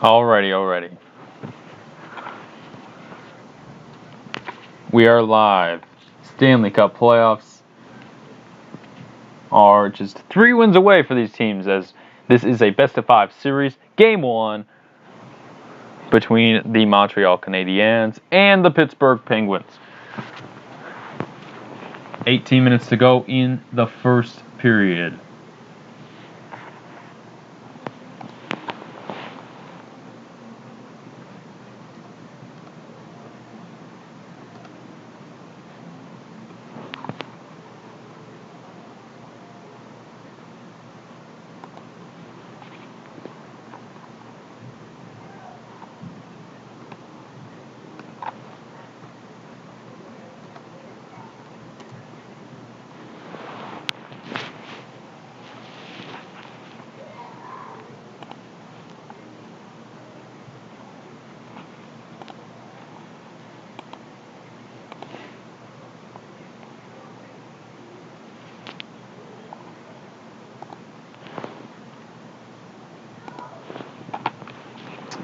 Alrighty. We are live. Stanley Cup playoffs are just 3 wins away for these teams, as this is a best-of-5 series. Game 1 between the Montreal Canadiens and the Pittsburgh Penguins. 18 minutes to go in the first period.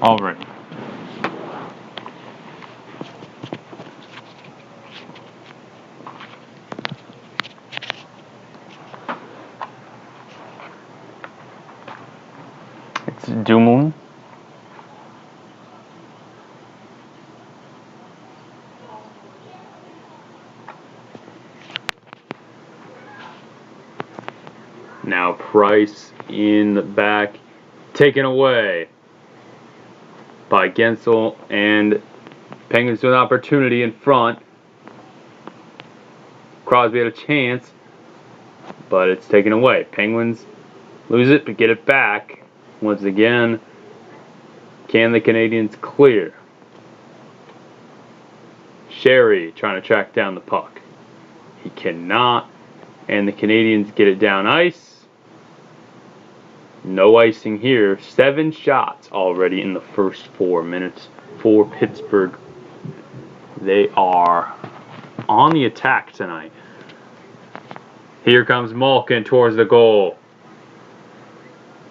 Already. It's Dumoulin. Now Price in the back, taken away by Gensel, and Penguins with an opportunity in front. Crosby had a chance, but it's taken away. Penguins lose it, but get it back. Once again, can the Canadiens clear? Sherry trying to track down the puck. He cannot, and the Canadiens get it down ice. No icing here. 7 shots already in the first 4 minutes for Pittsburgh. They are on the attack tonight. Here comes Malkin towards the goal.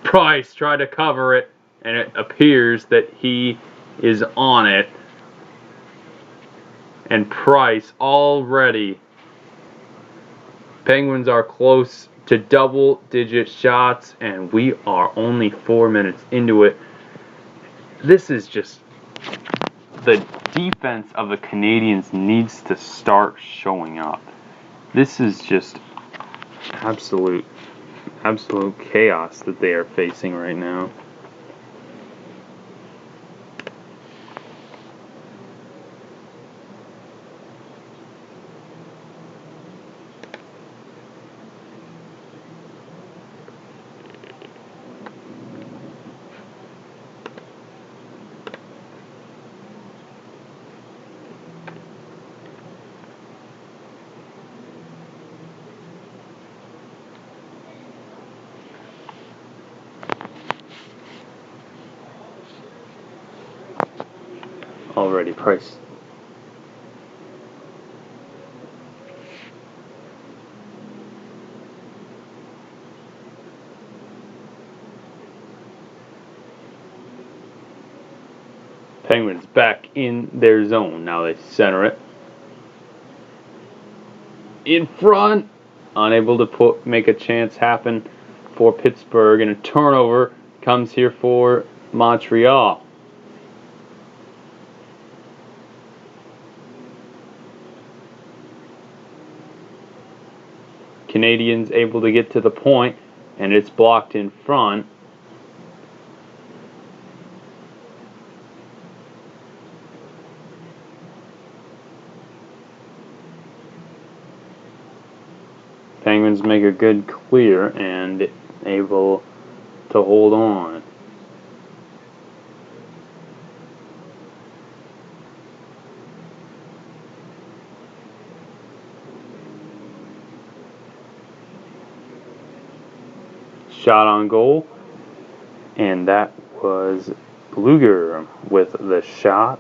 Price tried to cover it, and it appears that he is on it. And Price already. Penguins are close to double-digit shots, and we are only 4 minutes into it. This is just... the defense of the Canadiens needs to start showing up. This is just absolute chaos that they are facing right now. Already, Price. Penguins back in their zone. Now they center it. In front. Unable to make a chance happen for Pittsburgh. And a turnover comes here for Montreal. Canadiens able to get to the point, and it's blocked in front. Penguins make a good clear and able to hold on. Shot on goal, and that was Bluger with the shot.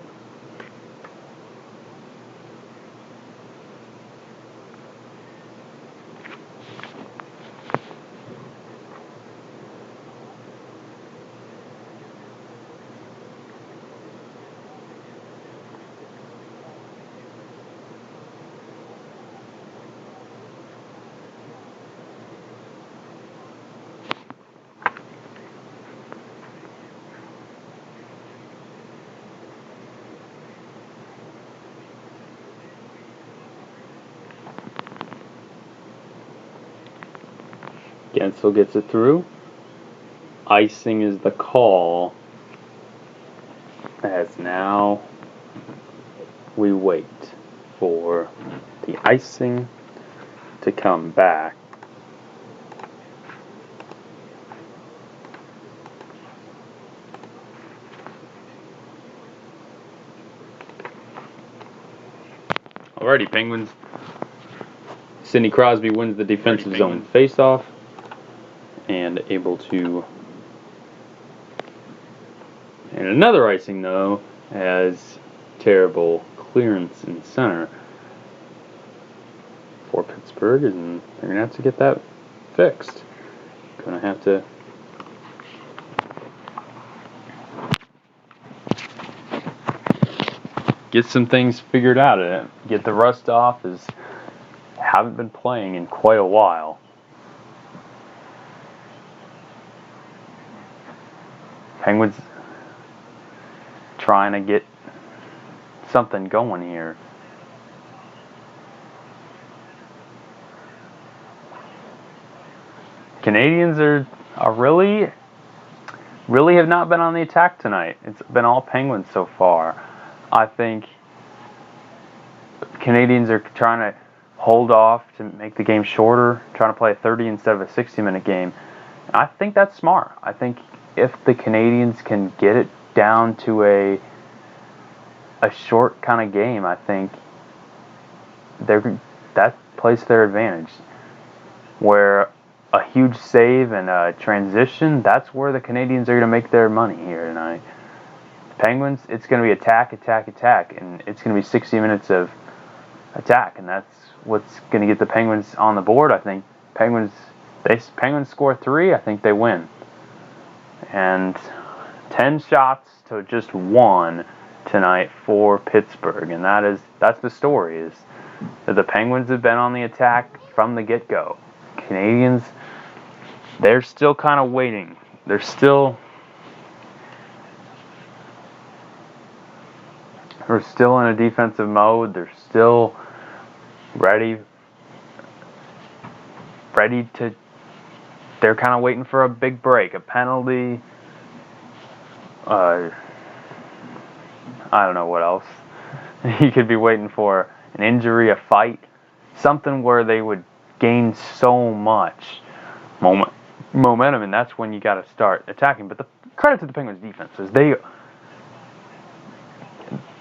Gensel gets it through. Icing is the call. As now we wait for the icing to come back. Alrighty, Penguins. Sidney Crosby wins the defensive zone faceoff and able to. And another icing though, as terrible clearance in center for Pittsburgh, and they're gonna have to get that fixed. Gonna have to. Get some things figured out. Get the rust off, as haven't been playing in quite a while. Penguins trying to get something going here. Canadiens are really have not been on the attack tonight. It's been all Penguins so far. I think Canadiens are trying to hold off to make the game shorter, trying to play a 30 instead of a 60-minute game. I think that's smart. I think if the Canadiens can get it down to a short kind of game, I think that plays to their advantage. Where a huge save and a transition, that's where the Canadiens are going to make their money here tonight. Penguins, it's going to be attack, and it's going to be 60 minutes of attack, and that's what's going to get the Penguins on the board. I think Penguins score 3, I think they win. And 10 shots to just 1 tonight for Pittsburgh, and that's the story, is that the Penguins have been on the attack from the get-go. Canadiens, they're still kind of waiting. They're still in a defensive mode. They're still ready to. They're kind of waiting for a big break, a penalty. I don't know what else. You could be waiting for an injury, a fight, something where they would gain so much momentum, and that's when you got to start attacking. But the credit to the Penguins' defense is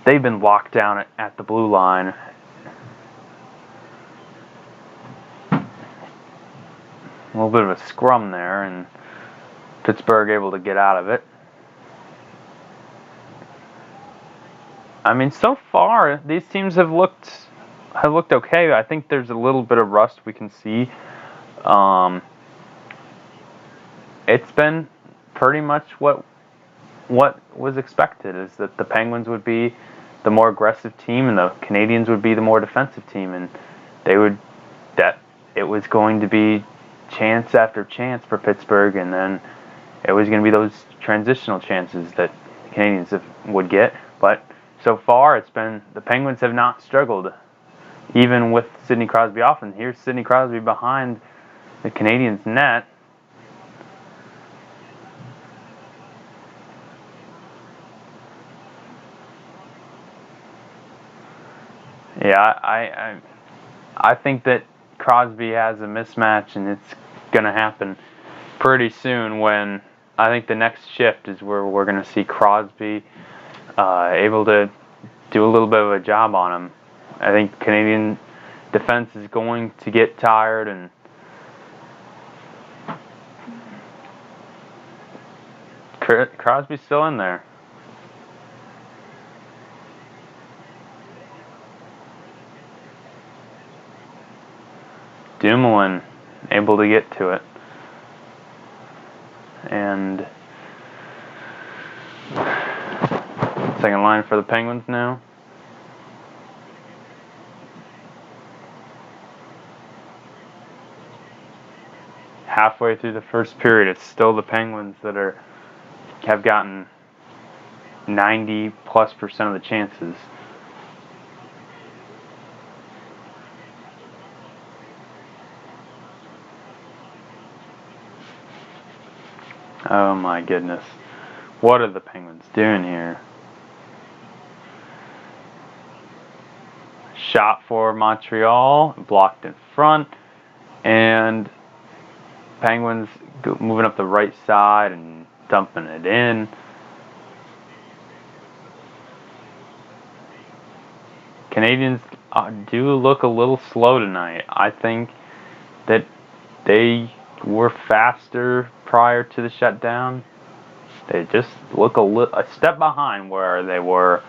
they've been locked down at the blue line. A little bit of a scrum there, and Pittsburgh able to get out of it. I mean, so far these teams have looked okay. I think there's a little bit of rust we can see. It's been pretty much what was expected, is that the Penguins would be the more aggressive team and the Canadiens would be the more defensive team, and it was going to be chance after chance for Pittsburgh, and then it was going to be those transitional chances that the Canadiens would get. But so far, it's been the Penguins have not struggled, even with Sidney Crosby off. And here's Sidney Crosby behind the Canadiens' net. Yeah, I think that Crosby has a mismatch, and it's going to happen pretty soon. When I think the next shift is where we're going to see Crosby able to do a little bit of a job on him. I think Canadian defense is going to get tired, and Crosby's still in there. Dumoulin able to get to it. And second line for the Penguins now. Halfway through the first period, it's still the Penguins that have gotten 90+% of the chances. Oh my goodness. What are the Penguins doing here? Shot for Montreal, blocked in front, and Penguins moving up the right side and dumping it in. Canadiens do look a little slow tonight. I think that they were faster prior to the shutdown. They just look a step behind where they were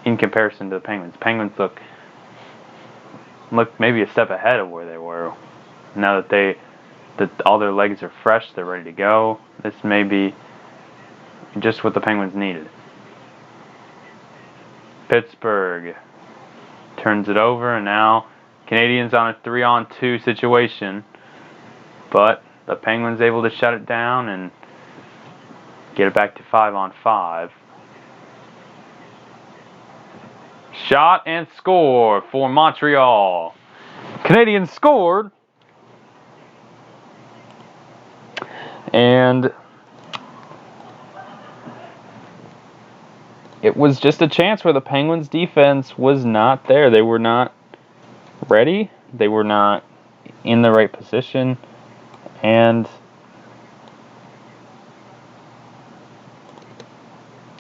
in comparison to the Penguins. Penguins look maybe a step ahead of where they were. Now that all their legs are fresh, they're ready to go. This may be just what the Penguins needed. Pittsburgh turns it over, and now Canadiens on a 3-on-2 situation, but the Penguins able to shut it down and get it back to 5-on-5. Shot and score for Montreal. Canadiens scored, and it was just a chance where the Penguins' defense was not there. They were not ready. They were not in the right position. And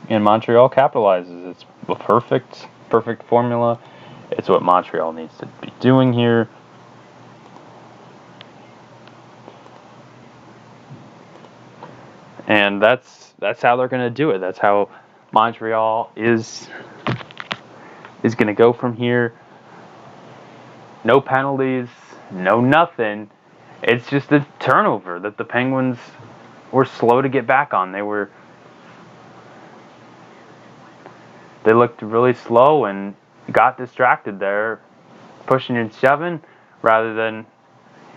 Montreal capitalizes. It's a perfect formula. It's what Montreal needs to be doing here. And that's how they're going to do it. That's how Montreal is going to go from here. No penalties, no nothing. It's just a turnover that the Penguins were slow to get back on. They looked really slow and got distracted there, pushing and shoving rather than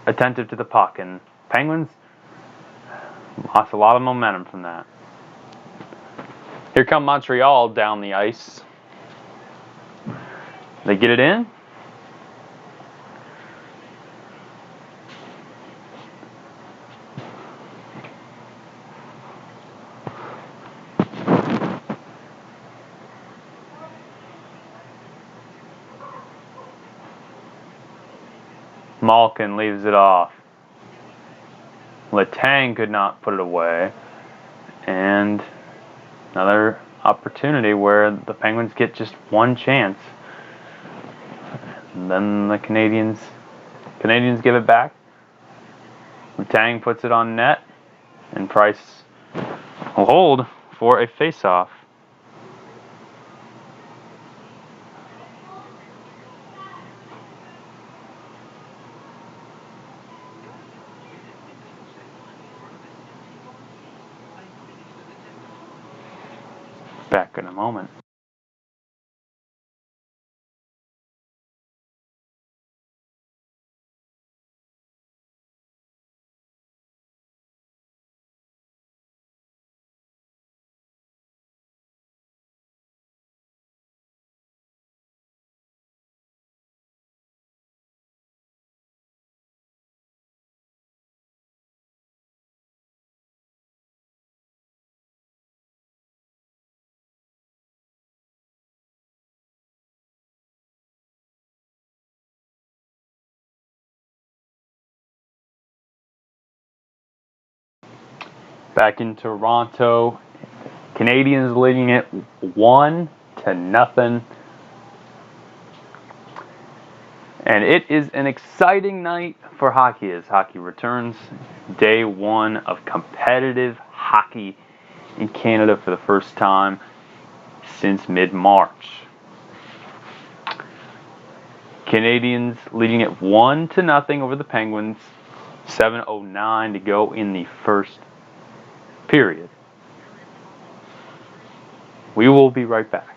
attentive to the puck. And Penguins lost a lot of momentum from that. Here come Montreal down the ice. They get it in. Malkin leaves it off. Letang could not put it away. And another opportunity where the Penguins get just one chance. And then the Canadiens give it back. Letang puts it on net. And Price will hold for a face-off. Back in a moment. Back in Toronto, Canadiens leading it 1-0. And it is an exciting night for hockey as hockey returns. Day one of competitive hockey in Canada for the first time since mid-March. Canadiens leading it 1-0 over the Penguins. 7:09 to go in the first period. We will be right back.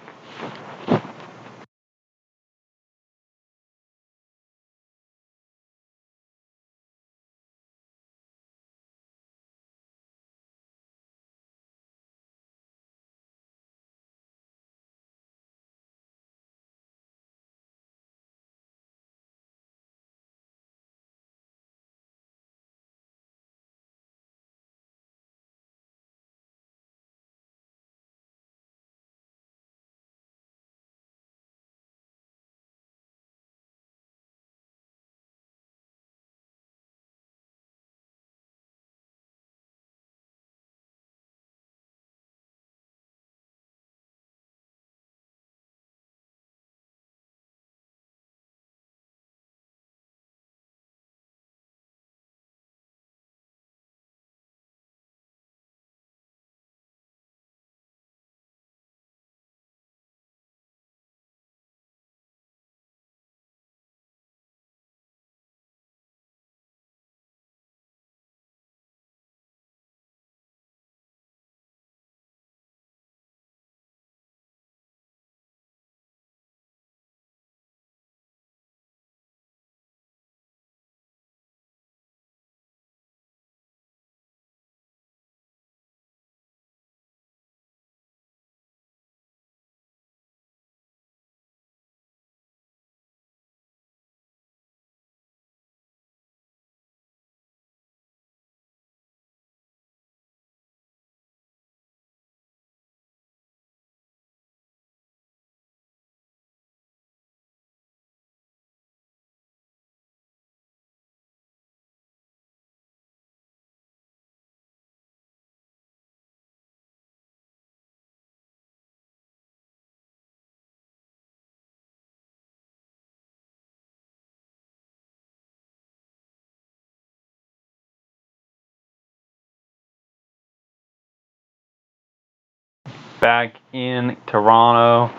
back in Toronto.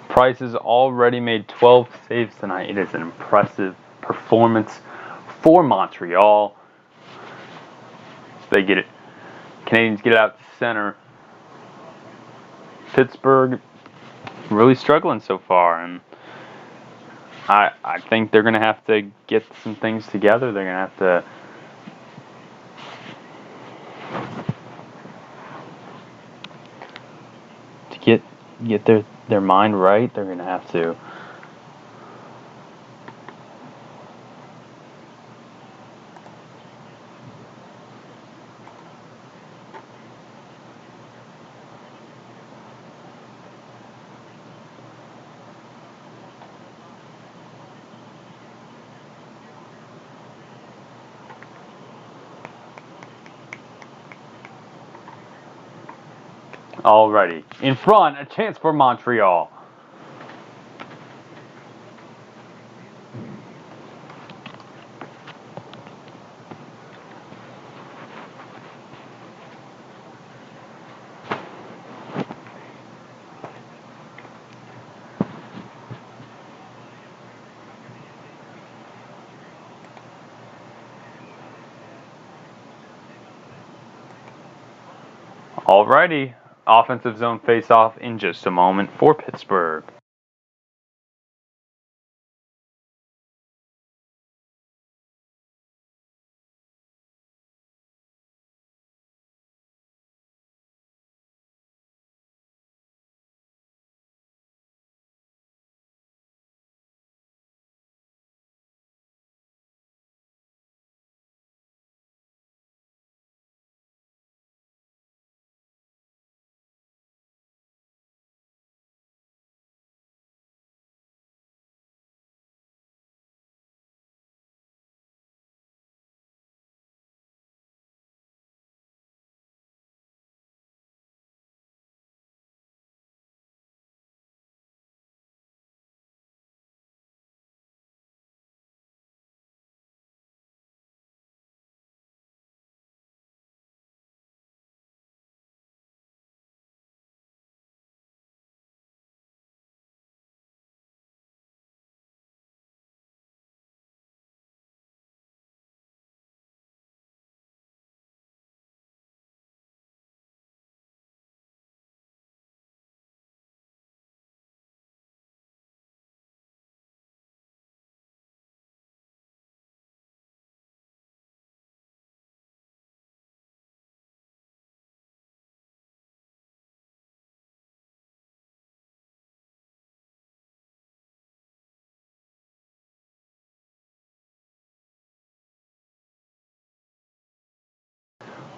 Price has already made 12 saves tonight. It is an impressive performance for Montreal. They get it. Canadiens get it out to center. Pittsburgh really struggling so far, and I think they're going to have to get some things together. They're going to have to get their mind right. They're going to have to already in front. A chance for Montreal. Alrighty, offensive zone face-off in just a moment for Pittsburgh.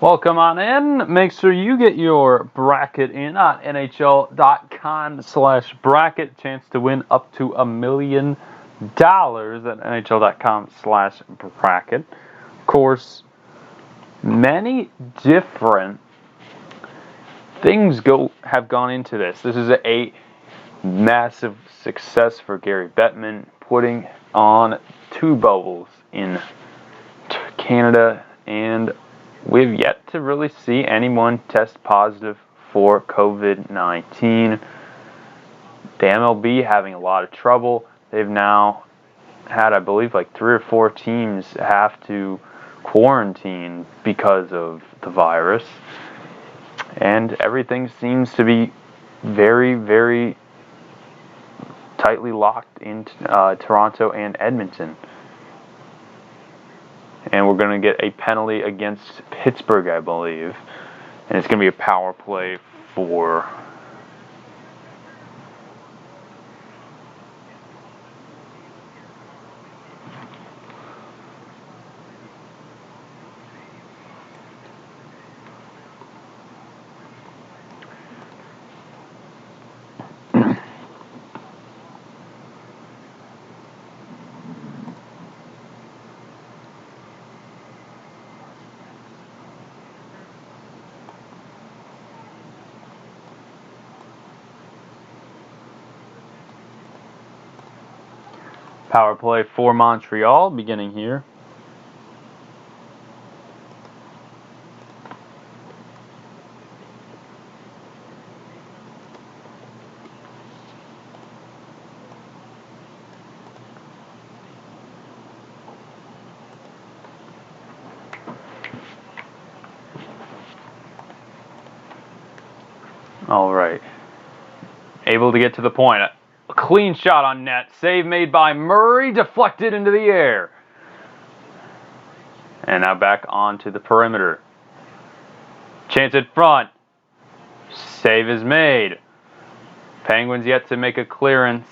Welcome on in. Make sure you get your bracket in on NHL.com/bracket. Chance to win up to $1 million at NHL.com/bracket. Of course, many different things have gone into this. This is a massive success for Gary Bettman, putting on 2 bubbles in Canada, and we've yet to really see anyone test positive for COVID-19. The MLB having a lot of trouble. They've now had, I believe, like 3 or 4 teams have to quarantine because of the virus. And everything seems to be very, very tightly locked in Toronto and Edmonton. And we're going to get a penalty against Pittsburgh, I believe. And it's going to be a power play for power play for Montreal beginning here. All right. Able to get to the point. A clean shot on net. Save made by Murray. Deflected into the air. And now back onto the perimeter. Chance at front. Save is made. Penguins yet to make a clearance.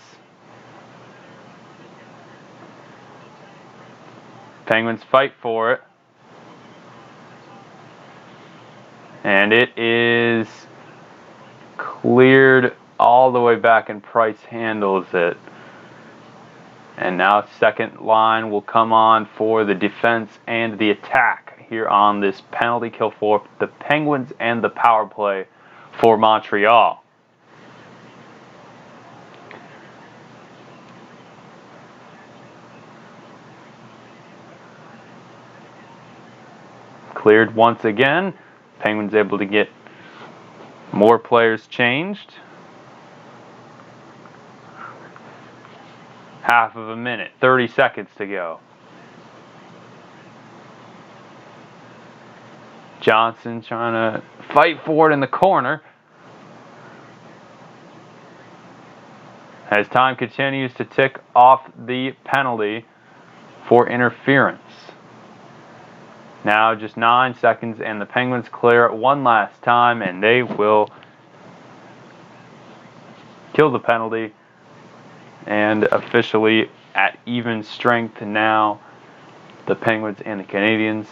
Penguins fight for it. And it is cleared all the way back, and Price handles it. And now second line will come on for the defense and the attack here on this penalty kill for the Penguins and the power play for Montreal. Cleared once again. Penguins able to get more players changed. Half of a minute, 30 seconds to go. Johnson trying to fight for it in the corner. As time continues to tick off the penalty for interference. Now just 9 seconds, and the Penguins clear it one last time, and they will kill the penalty. And officially at even strength now, the Penguins and the Canadiens.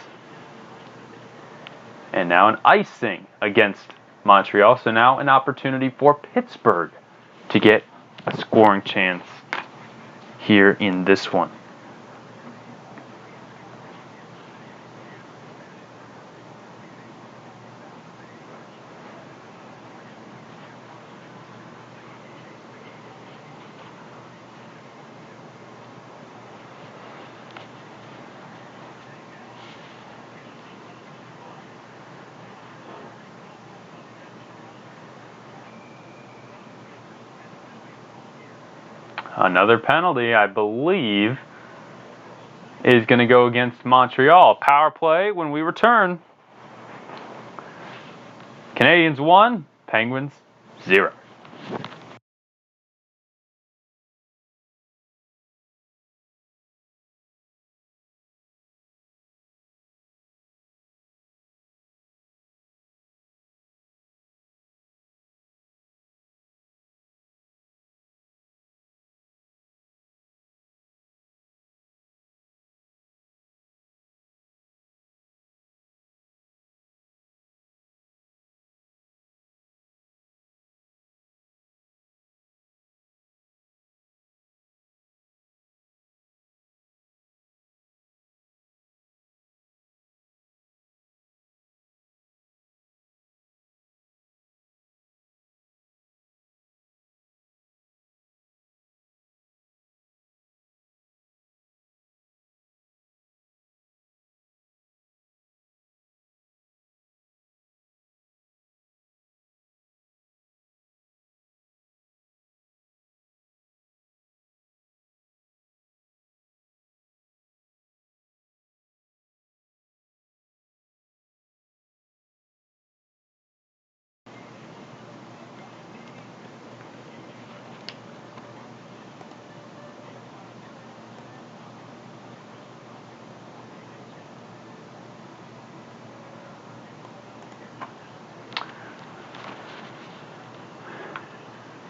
And now an icing against Montreal. So now an opportunity for Pittsburgh to get a scoring chance here in this one. Another penalty, I believe, is going to go against Montreal. Power play when we return. Canadiens 1, Penguins 0.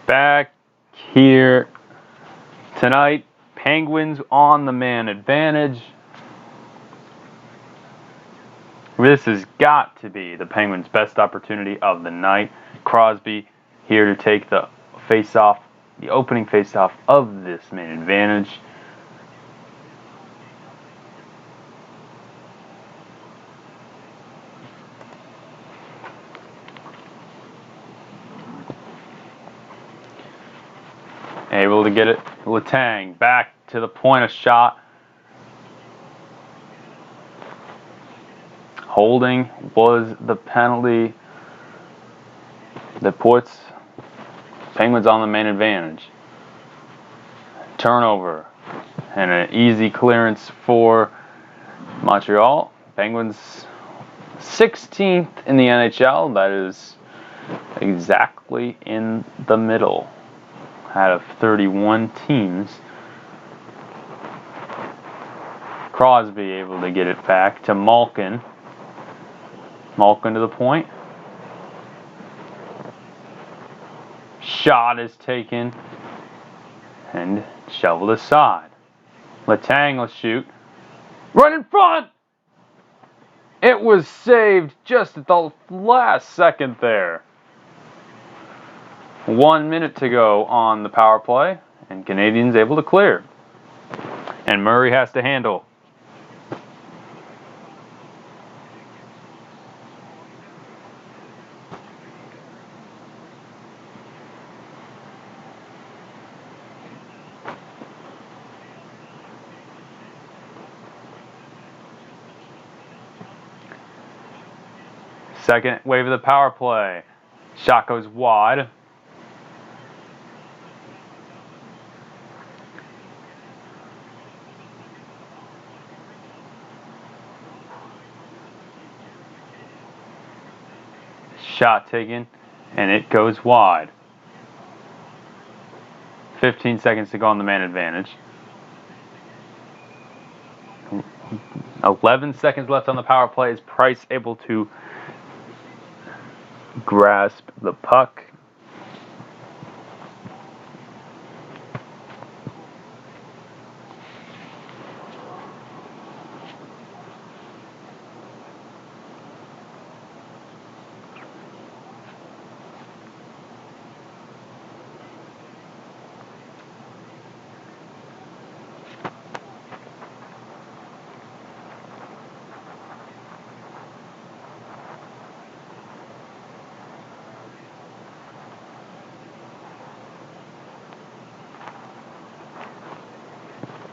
Back here tonight, Penguins on the man advantage. This has got to be the Penguins' best opportunity of the night. Crosby here to take the face-off, the opening face-off of this man advantage. Able to get it. Letang back to the point of shot. Holding was the penalty that puts Penguins on the main advantage. Turnover and an easy clearance for Montreal. Penguins 16th in the NHL. That is exactly in the middle out of 31 teams. Crosby able to get it back to Malkin. Malkin to the point. Shot is taken and shoveled aside. Letang will shoot. Right in front! It was saved just at the last second there. 1 minute to go on the power play, and Canadiens able to clear. And Murray has to handle. Second wave of the power play. Shot goes wide. Shot taken, and it goes wide. 15 seconds to go on the man advantage. 11 seconds left on the power play. Is Price able to grasp the puck?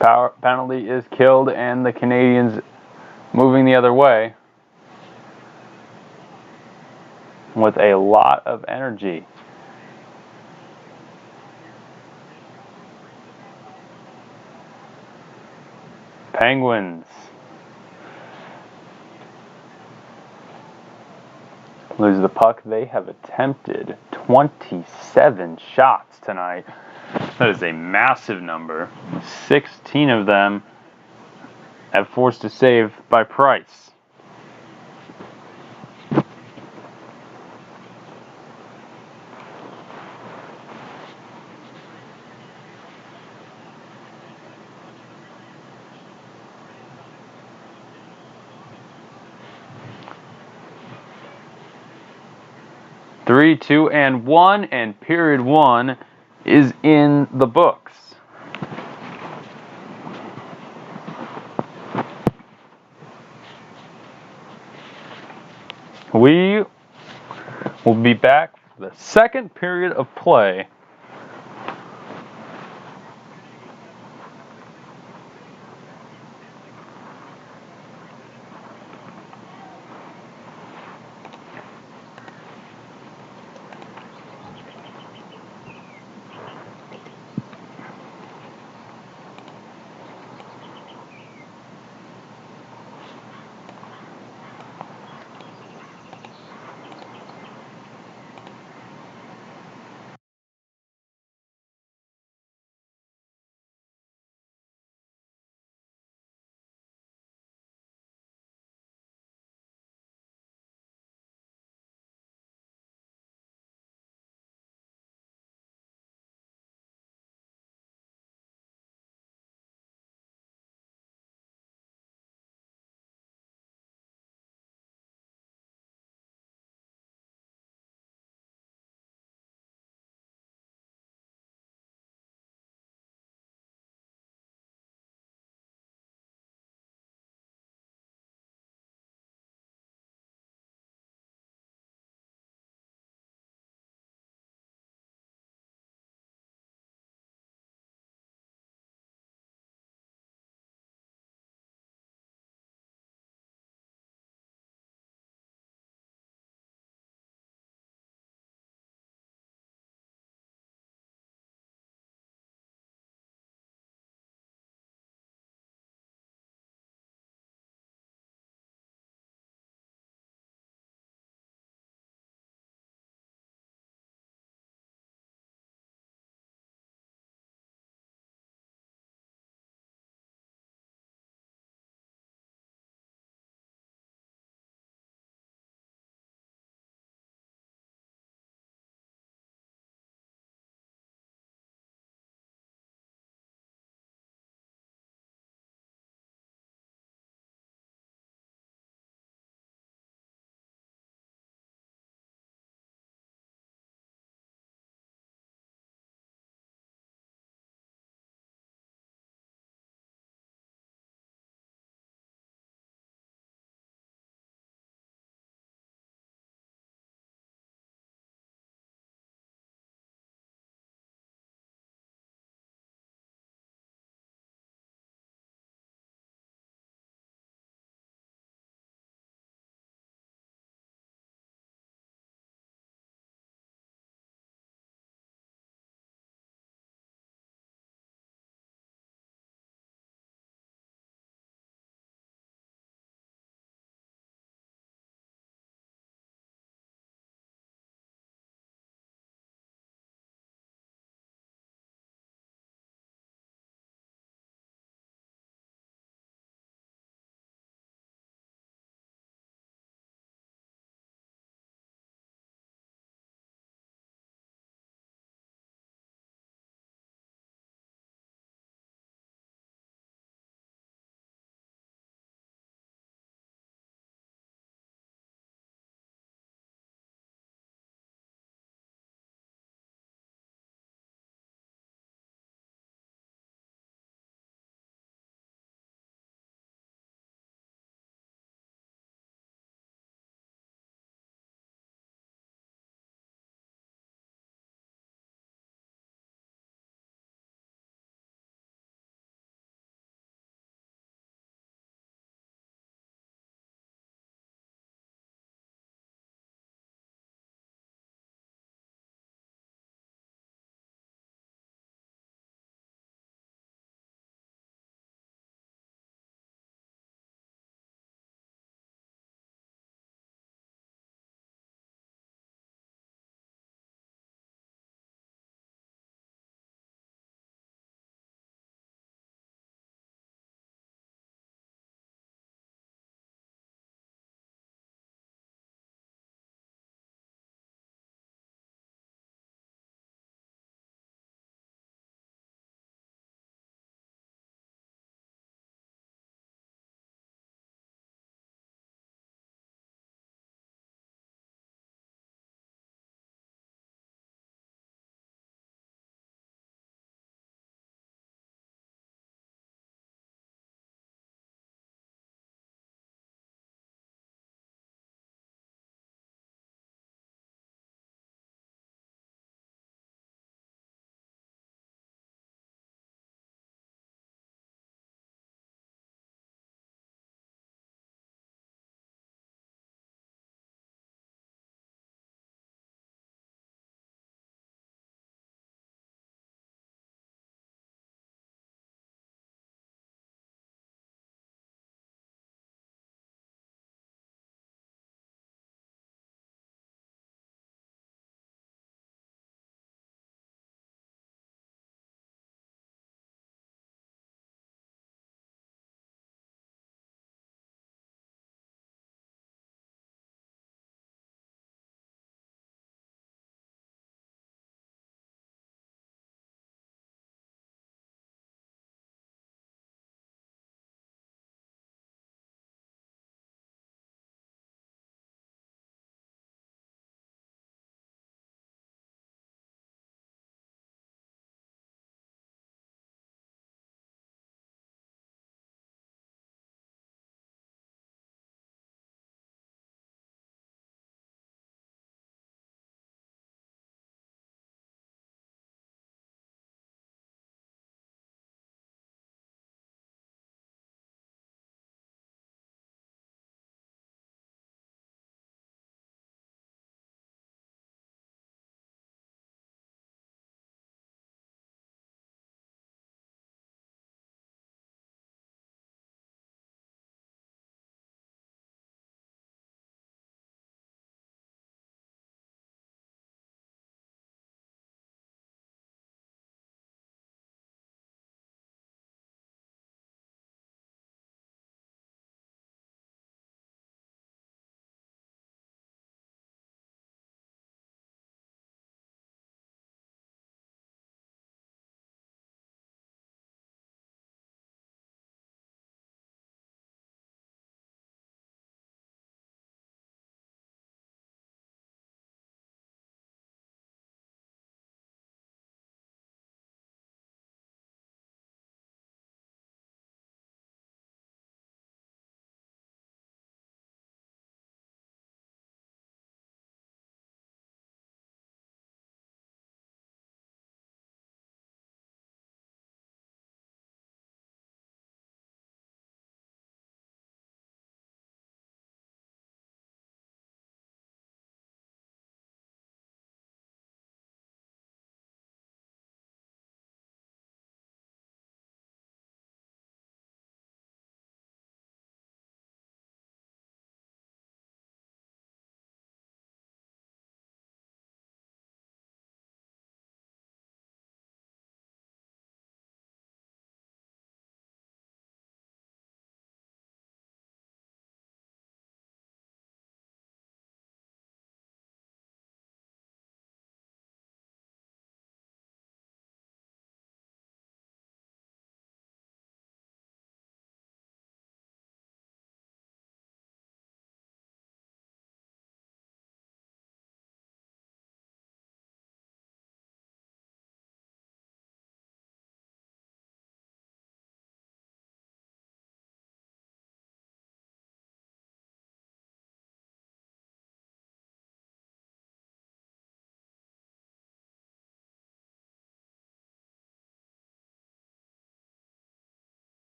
Power penalty is killed, and the Canadiens moving the other way with a lot of energy. Penguins lose the puck. They have attempted 27 shots tonight. That is a massive number. 16 of them have forced a save by Price. Three, two, and one, and period one is in the books. We will be back for the second period of play.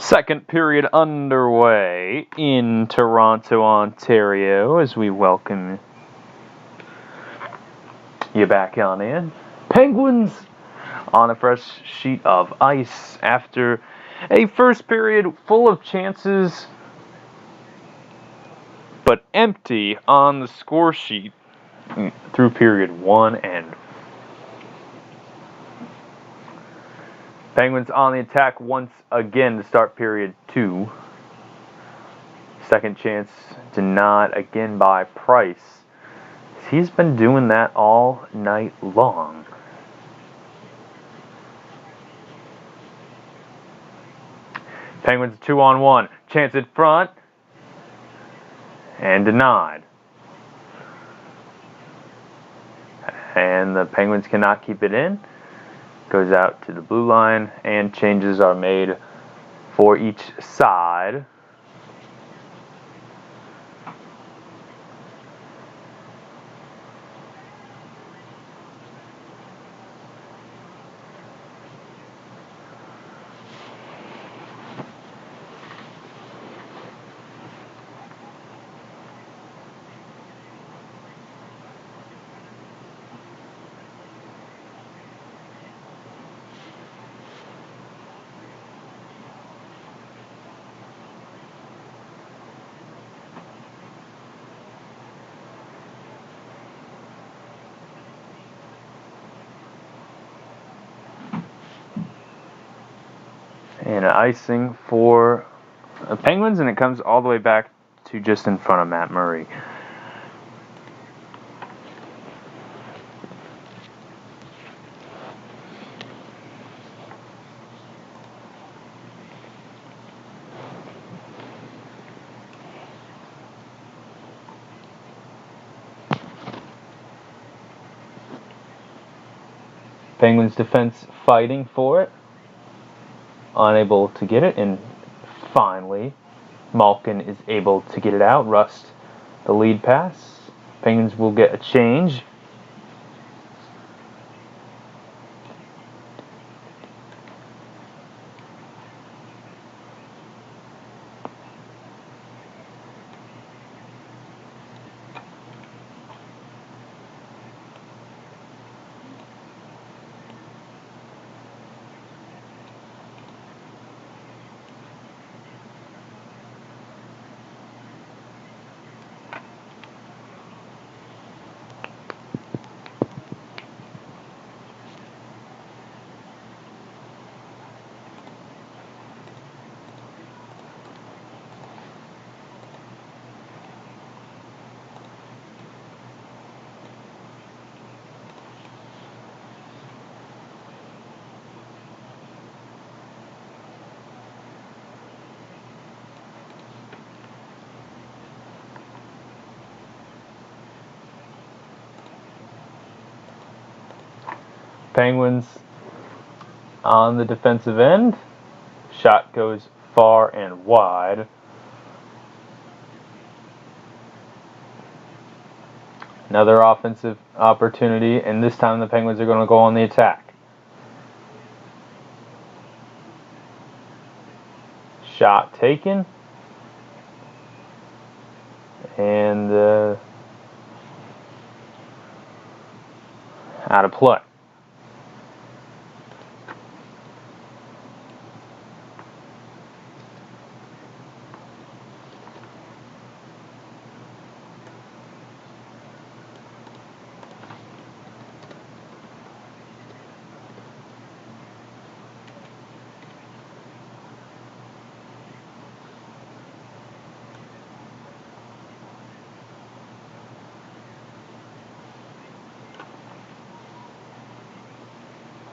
Second period underway in Toronto, Ontario, as we welcome you back on in. Penguins on a fresh sheet of ice after a first period full of chances, but empty on the score sheet through period 1 and Penguins on the attack once again to start period 2. Second chance denied again by Price. He's been doing that all night long. Penguins 2-on-1. Chance in front. And denied. And the Penguins cannot keep it in. Goes out to the blue line, and changes are made for each side. And icing for the Penguins, and it comes all the way back to just in front of Matt Murray. Penguins defense fighting for it. Unable to get it, and finally Malkin is able to get it out. Rust the lead pass. Penguins will get a change. Penguins on the defensive end. Shot goes far and wide. Another offensive opportunity, and this time the Penguins are going to go on the attack. Shot taken. And out of play.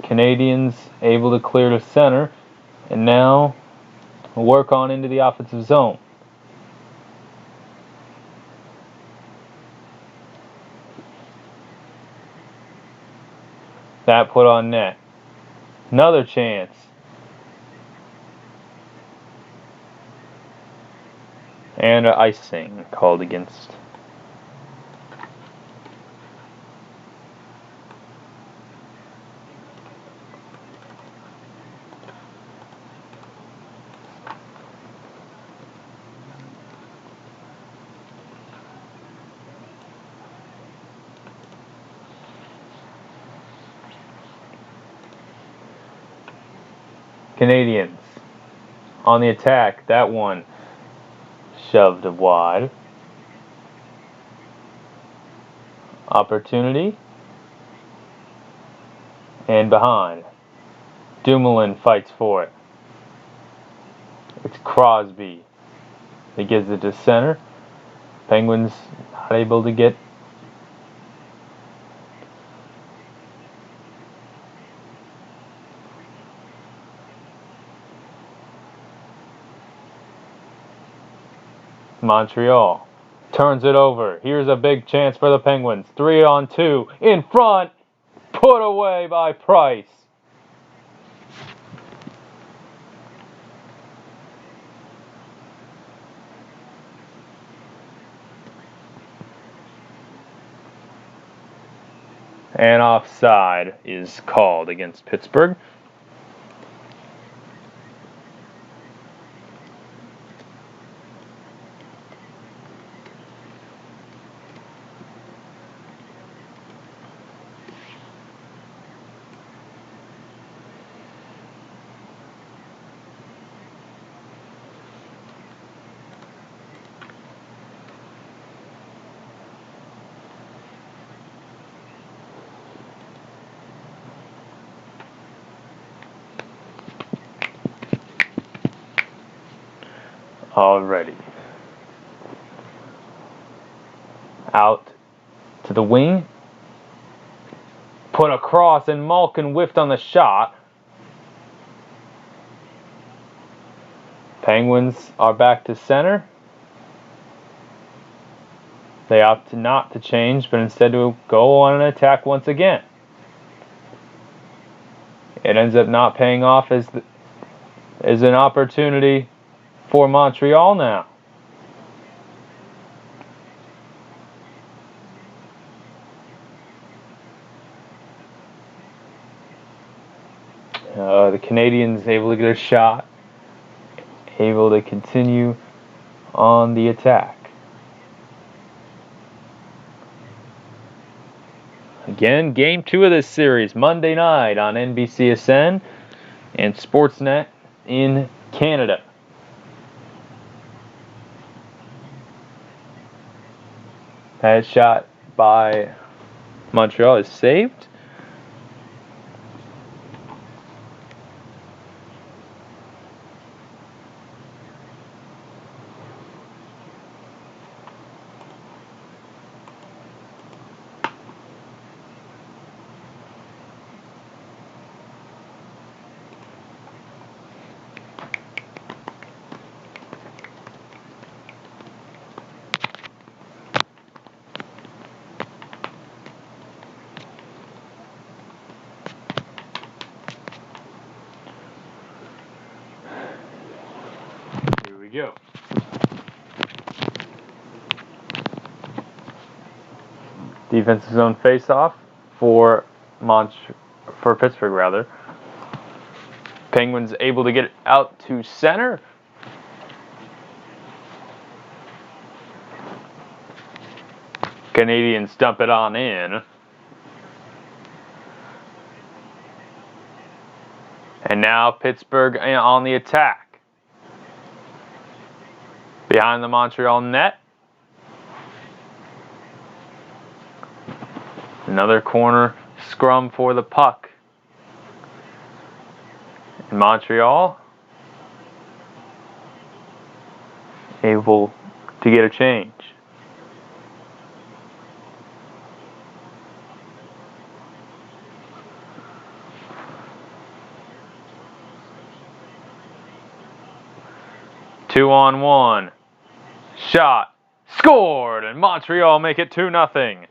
Canadiens able to clear to center, and now work on into the offensive zone. That put on net. Another chance. And icing called against. Canadiens on the attack. That one shoved wide. Opportunity. And behind. Dumoulin fights for it. It's Crosby. He gives it to center. Penguins not able to get Montreal turns it over. Here's a big chance for the Penguins. 3-on-2 in front. Put away by Price. And offside is called against Pittsburgh. Already. Out to the wing. Put across, and Malkin whiffed on the shot. Penguins are back to center. They opt not to change, but instead to go on an attack once again. It ends up not paying off as an opportunity for Montreal now. The Canadiens able to get a shot, able to continue on the attack. Again, Game 2 of this series, Monday night on NBCSN and Sportsnet in Canada. That shot by Montreal is saved. Go. Defensive zone face-off for Pittsburgh rather. Penguins able to get it out to center. Canadiens dump it on in. And now Pittsburgh on the attack. Behind the Montreal net. Another corner scrum for the puck. And Montreal able to get a change. Two-on-one. Shot. Scored. And Montreal make it 2-0.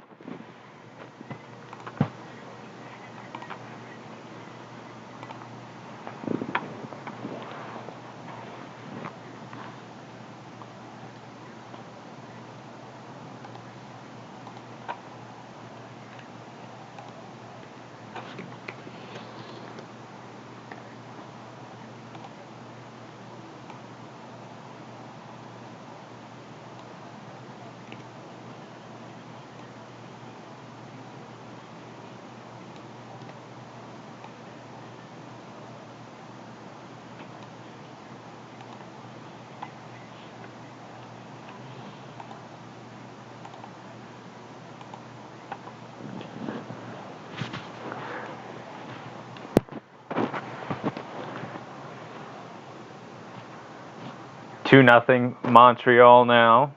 2-0 Montreal now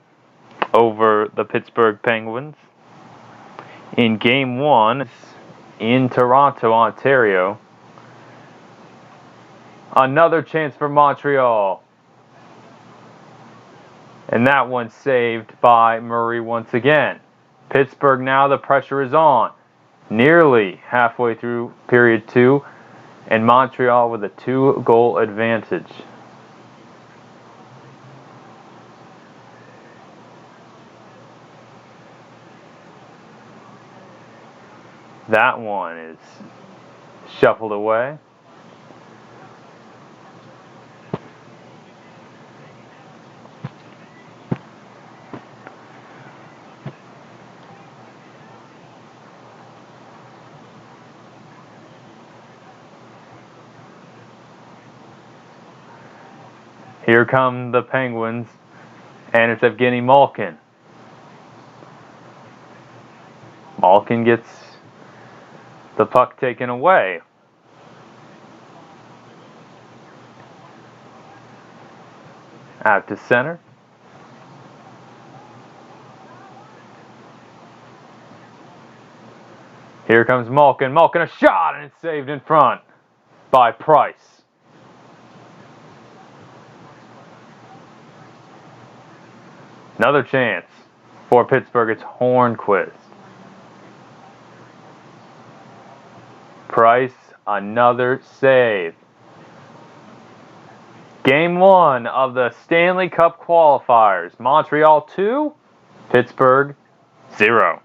over the Pittsburgh Penguins. In Game 1 in Toronto, Ontario. Another chance for Montreal. And that one saved by Murray once again. Pittsburgh now, the pressure is on. Nearly halfway through period 2. And Montreal with a 2-goal advantage. That one is shuffled away. Here come the Penguins, and it's Evgeny Malkin. Malkin gets the puck taken away. Out to center. Here comes Malkin. Malkin, a shot, and it's saved in front by Price. Another chance for Pittsburgh. It's Hornquist. Price, another save. Game 1 of the Stanley Cup qualifiers. Montreal 2, Pittsburgh 0.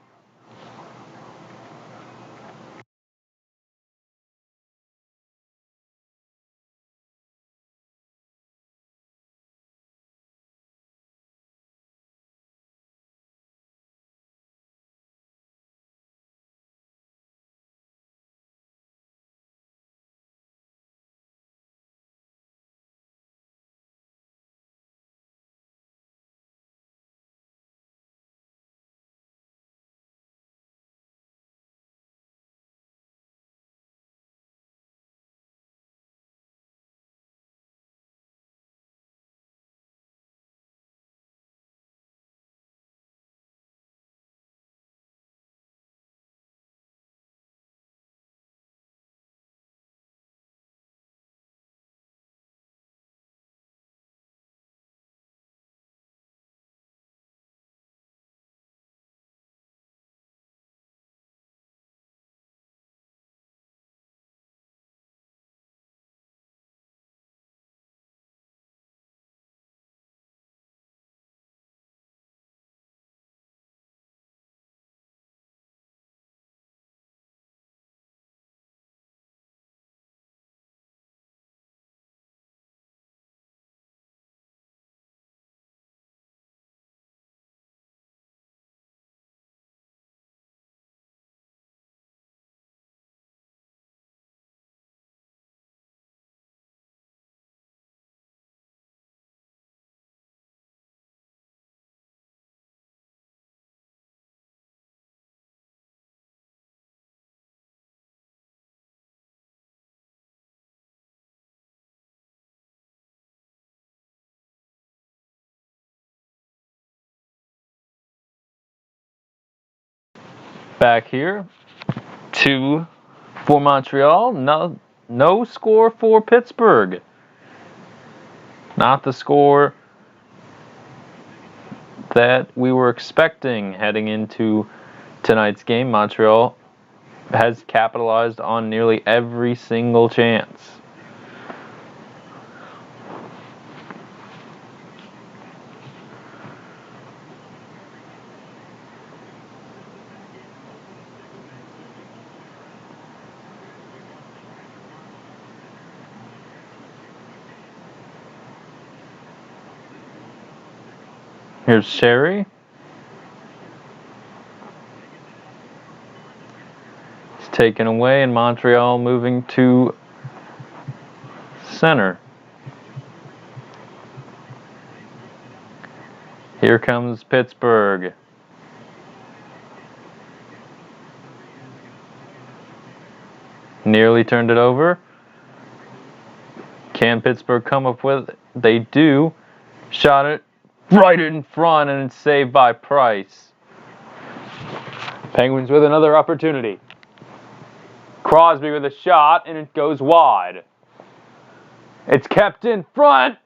Back here, 2 for Montreal, no score for Pittsburgh. Not the score that we were expecting heading into tonight's game. Montreal has capitalized on nearly every single chance. Here's Sherry. It's taken away, and Montreal moving to center. Here comes Pittsburgh. Nearly turned it over. Can Pittsburgh come up with it? They do. Shot it right in front, and it's saved by Price. Penguins with another opportunity. Crosby with a shot, and it goes wide. It's kept in front.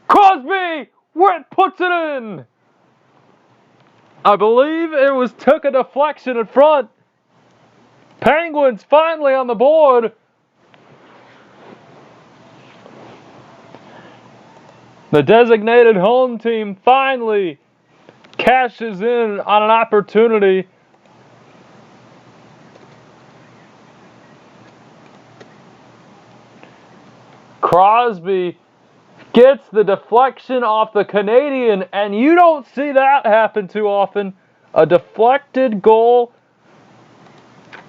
Crosby puts it in. I believe it took a deflection in front. Penguins finally on the board. The designated home team finally cashes in on an opportunity. Crosby gets the deflection off the Canadian, and you don't see that happen too often. A deflected goal,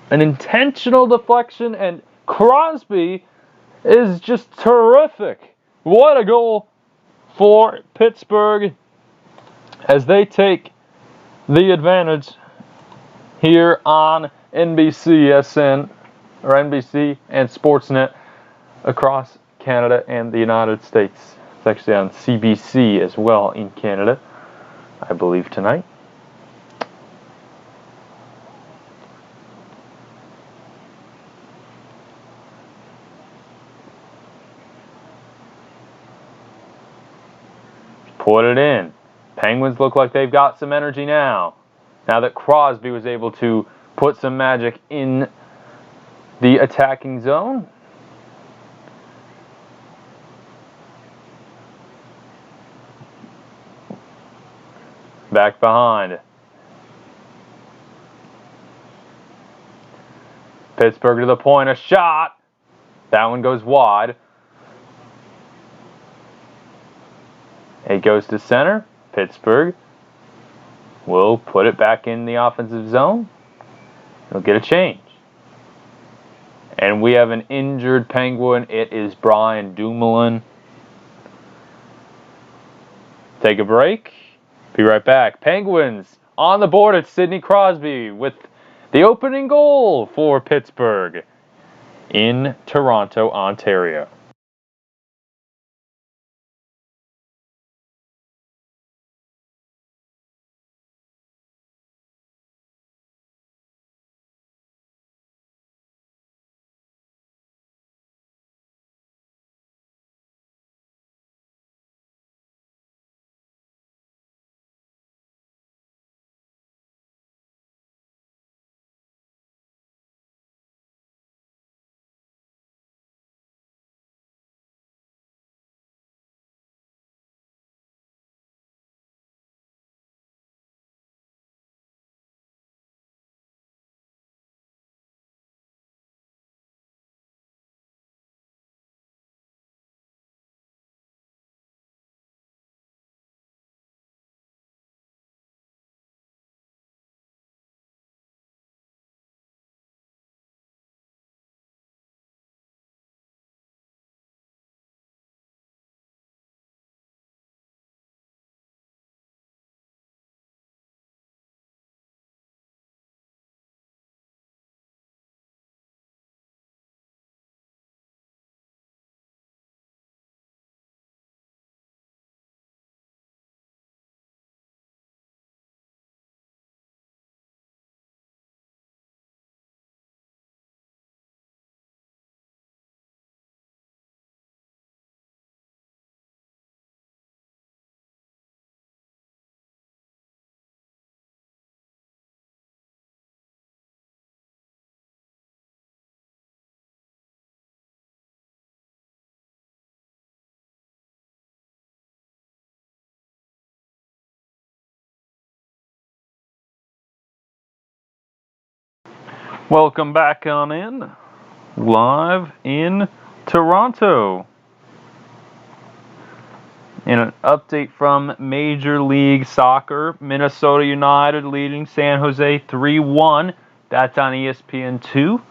an intentional deflection, and Crosby is just terrific. What a goal for Pittsburgh as they take the advantage here on NBC or NBC and Sportsnet across Canada and the United States. It's actually on CBC as well in Canada, I believe, tonight. Put it in. Penguins look like they've got some energy now. Now that Crosby was able to put some magic in the attacking zone. Back behind. Pittsburgh to the point, a shot. That one goes wide. It goes to center. Pittsburgh will put it back in the offensive zone. He'll get a change. And we have an injured Penguin. It is Brian Dumoulin. Take a break. Be right back. Penguins on the board at Sidney Crosby with the opening goal for Pittsburgh in Toronto, Ontario. Welcome back on in, live in Toronto. In an update from Major League Soccer, Minnesota United leading San Jose 3-1. That's on ESPN2. Of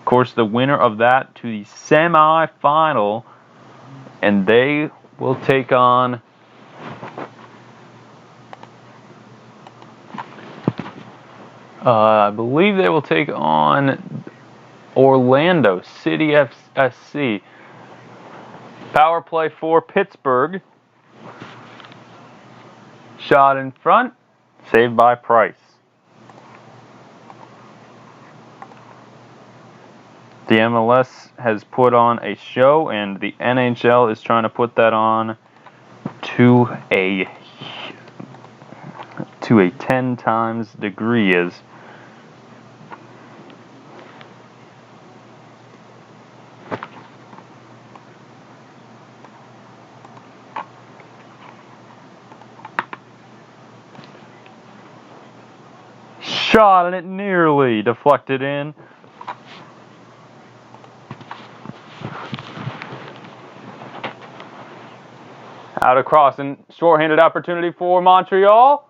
course, the winner of that to the semi-final, and they will take on I believe they will take on Orlando City SC. Power play for Pittsburgh. Shot in front, saved by Price. The MLS has put on a show, and the NHL is trying to put that on to a 10 times degree. As shot, and it nearly deflected in. Out across, and short-handed opportunity for Montreal.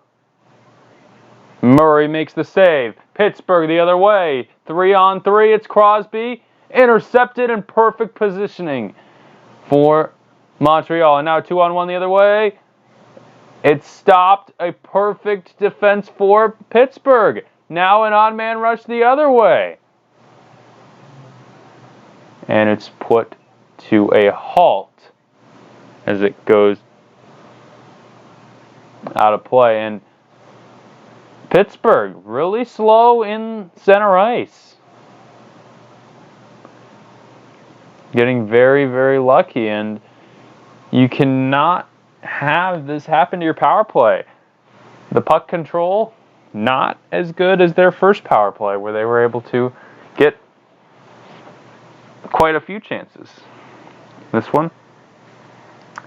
Murray makes the save. Pittsburgh the other way. 3-on-3, it's Crosby. Intercepted in perfect positioning for Montreal. And now 2-on-1 the other way. It stopped. A perfect defense for Pittsburgh. Now an odd-man rush the other way. And it's put to a halt as it goes out of play. And Pittsburgh really slow in center ice. Getting very, very lucky, and you cannot have this happen to your power play. The puck control, not as good as their first power play, where they were able to get quite a few chances. This one,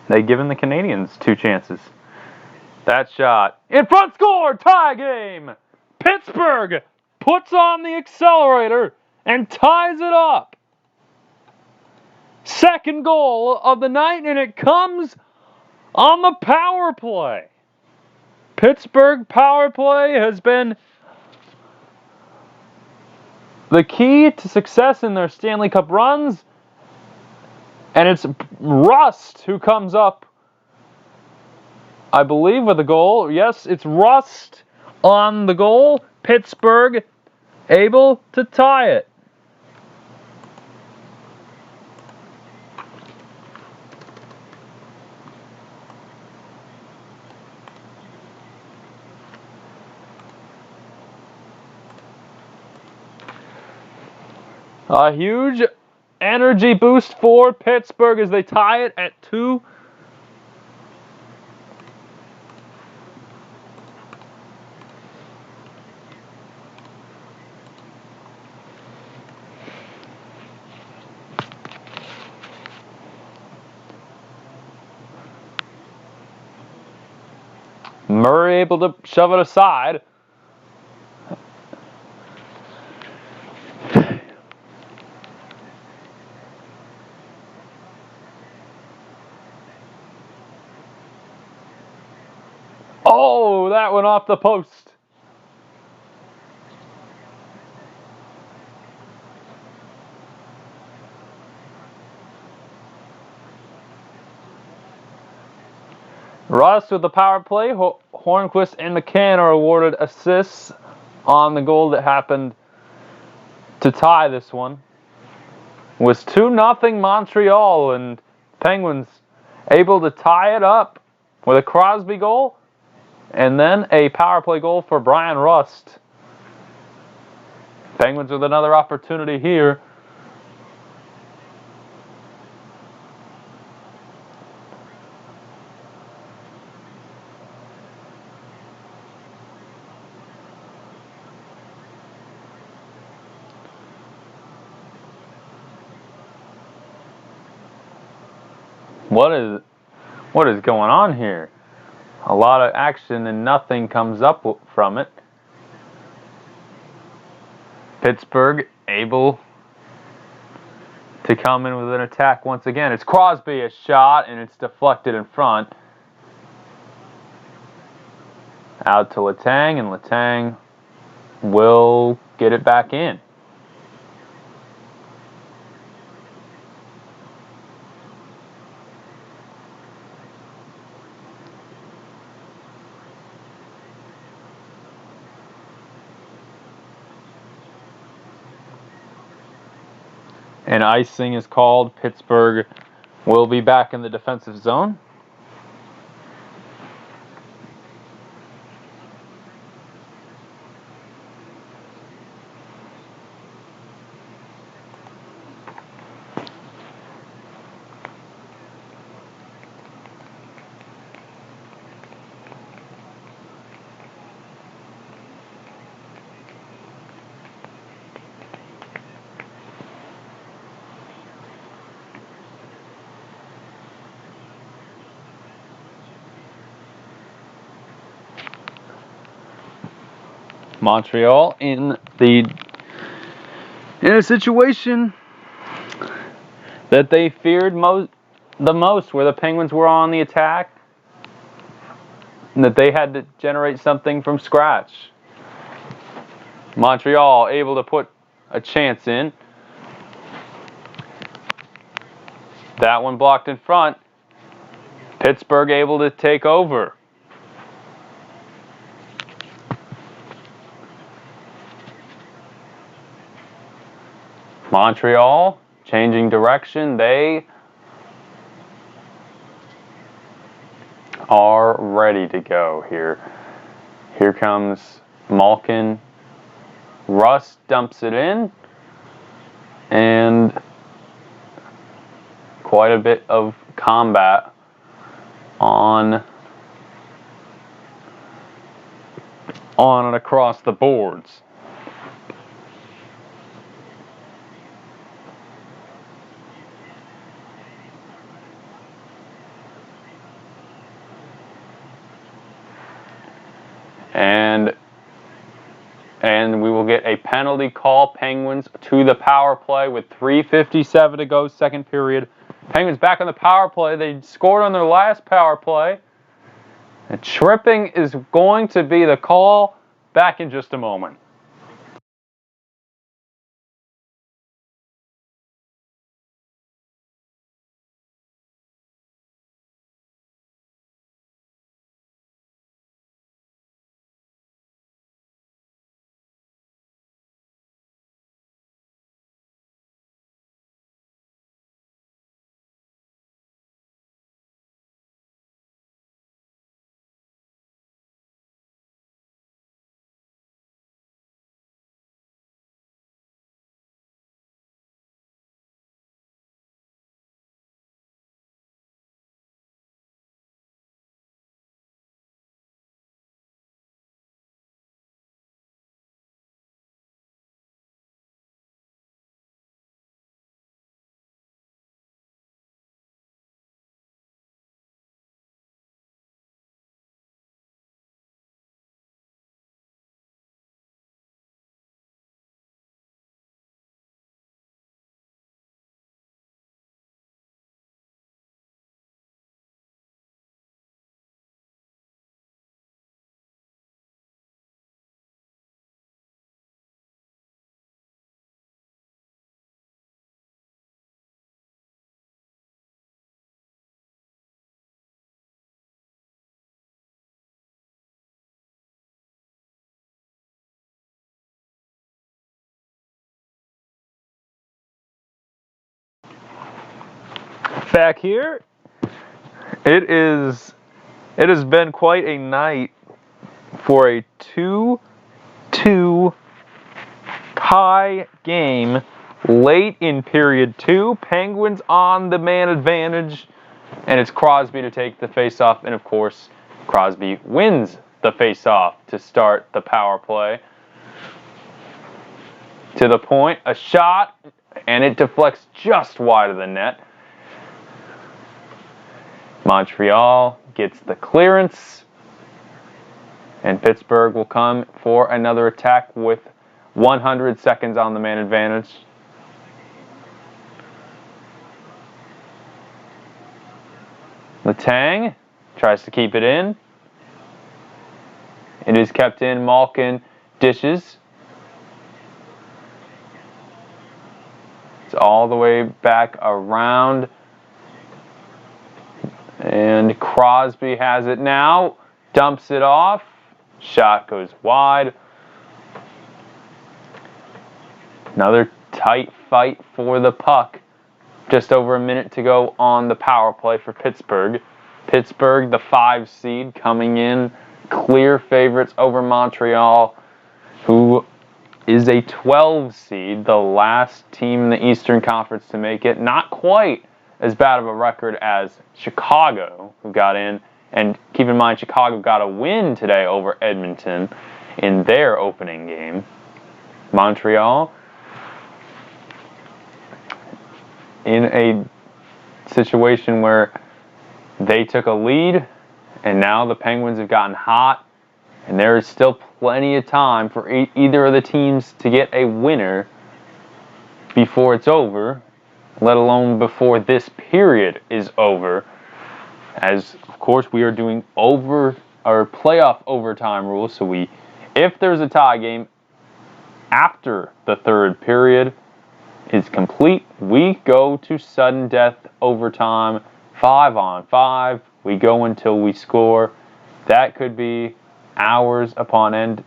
they've given the Canadiens 2 chances. That shot in front, score, tie game. Pittsburgh puts on the accelerator and ties it up. Second goal of the night, and it comes on the power play. Pittsburgh power play has been the key to success in their Stanley Cup runs, and it's Rust who comes up, I believe, with a goal. Yes, it's Rust on the goal. Pittsburgh able to tie it. A huge energy boost for Pittsburgh as they tie it at 2. Murray able to shove it aside. Oh, that went off the post. Russ with the power play. Hornquist and McCann are awarded assists on the goal that happened to tie this one. It was 2-0 Montreal, and Penguins able to tie it up with a Crosby goal and then a power play goal for Brian Rust. Penguins with another opportunity here. What is going on here? A lot of action and nothing comes up from it. Pittsburgh able to come in with an attack once again. It's Crosby, a shot, and it's deflected in front. Out to Letang, and Letang will get it back in. And icing is called. Pittsburgh will be back in the defensive zone. Montreal in a situation that they feared the most, where the Penguins were on the attack, and that they had to generate something from scratch. Montreal able to put a chance in. That one blocked in front. Pittsburgh able to take over. Montreal changing direction. They are ready to go here. Here comes Malkin. Russ dumps it in. And quite a bit of combat on and across the boards. And we will get a penalty call. Penguins to the power play with 3:57 to go, second period. Penguins back on the power play. They scored on their last power play. And tripping is going to be the call. Back in just a moment. Back here, it has been quite a night for a 2-2 tie game late in period 2. Penguins on the man advantage, and it's Crosby to take the faceoff, and of course Crosby wins the faceoff to start the power play. To the point, a shot, and it deflects just wide of the net. Montreal gets the clearance, and Pittsburgh will come for another attack with 100 seconds on the man advantage. Letang tries to keep it in. It is kept in. Malkin dishes. It's all the way back around. And Crosby has it now. Dumps it off. Shot goes wide. Another tight fight for the puck just over a minute to go on the power play for Pittsburgh. Pittsburgh, the 5 seed, coming in clear favorites over Montreal, who is a 12 seed, the last team in the Eastern Conference to make it. Not quite as bad of a record as Chicago, who got in. And keep in mind, Chicago got a win today over Edmonton in their opening game. Montreal, in a situation where they took a lead, and now the Penguins have gotten hot, and there is still plenty of time for either of the teams to get a winner before it's over, let alone before this period is over. As, of course, we are doing playoff overtime rules, so if there's a tie game after the third period is complete, we go to sudden death overtime, 5-on-5. We go until we score. That could be hours upon end.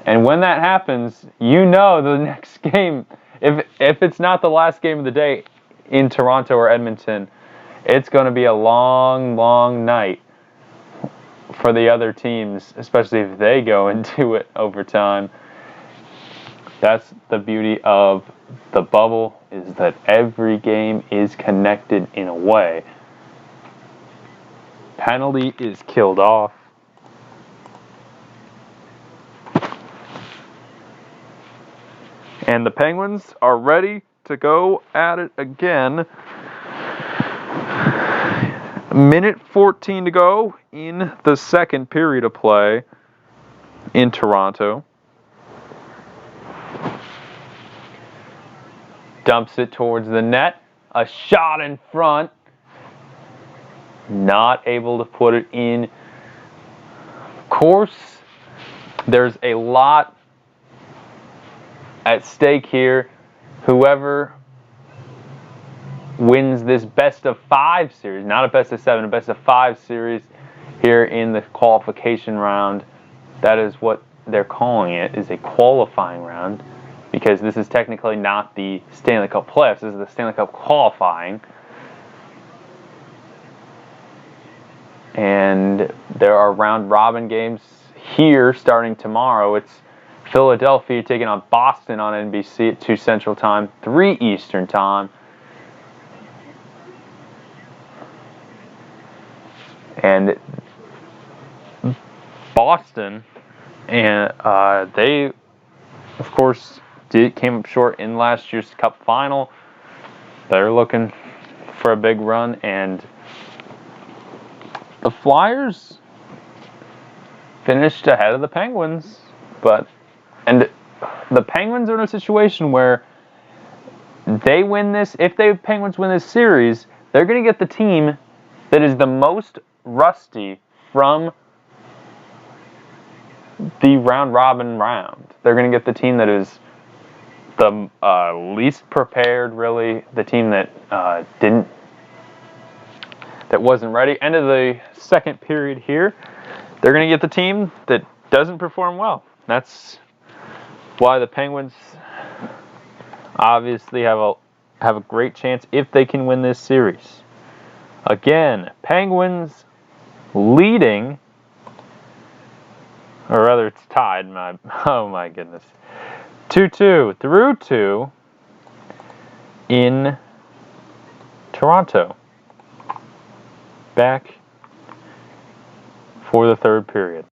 And when that happens, you know the next game, if it's not the last game of the day in Toronto or Edmonton, it's going to be a long, long night for the other teams, especially if they go into it overtime. That's the beauty of the bubble, is that every game is connected in a way. Penalty is killed off. And the Penguins are ready to go at it again. Minute 14 to go in the second period of play in Toronto. Dumps it towards the net. A shot in front. Not able to put it in. Of course, there's a lot at stake here. Whoever wins this best-of-5 series, not a best-of-7, a best-of-5 series here in the qualification round. That is what they're calling it, is a qualifying round, because this is technically not the Stanley Cup playoffs. This is the Stanley Cup qualifying. And there are round-robin games here starting tomorrow. It's Philadelphia taking on Boston on NBC at 2 Central Time, 3 Eastern Time. And Boston, and they, of course, came up short in last year's Cup final. They're looking for a big run, and the Flyers finished ahead of the Penguins, and the Penguins are in a situation where they win this. If the Penguins win this series, they're going to get the team that is the most rusty from the round-robin round. They're going to get the team that is the least prepared, really, the team that wasn't ready. End of the second period here. They're going to get the team that doesn't perform well. That's why the Penguins obviously have a great chance if they can win this series. Again, Penguins leading, or rather it's tied. Oh my goodness. 2-2 through 2 in Toronto. Back for the third period.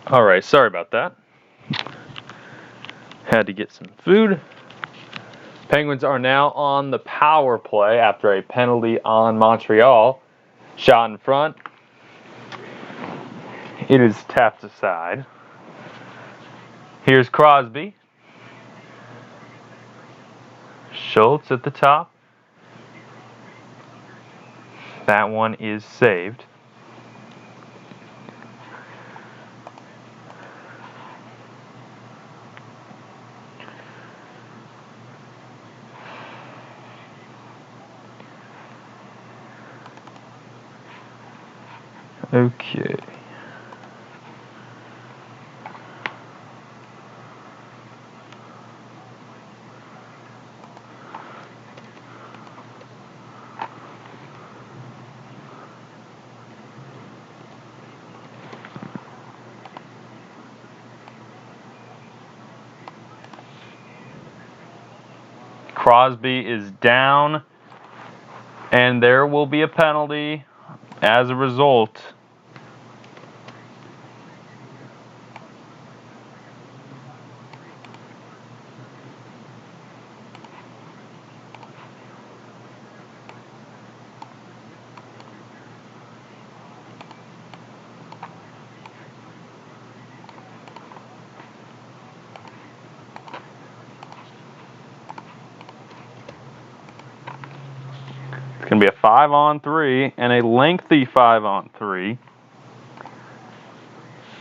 Alright, sorry about that. Had to get some food. Penguins are now on the power play after a penalty on Montreal. Shot in front. It is tapped aside. Here's Crosby. Schultz at the top. That one is saved. Okay. Crosby is down, and there will be a penalty as a result. It's going to be a 5-on-3 and a lengthy 5-on-3.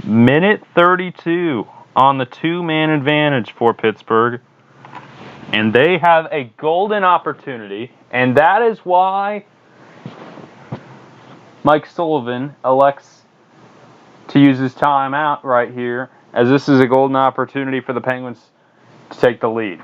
Minute 32 on the two-man advantage for Pittsburgh. And they have a golden opportunity, and that is why Mike Sullivan elects to use his timeout right here, as this is a golden opportunity for the Penguins to take the lead.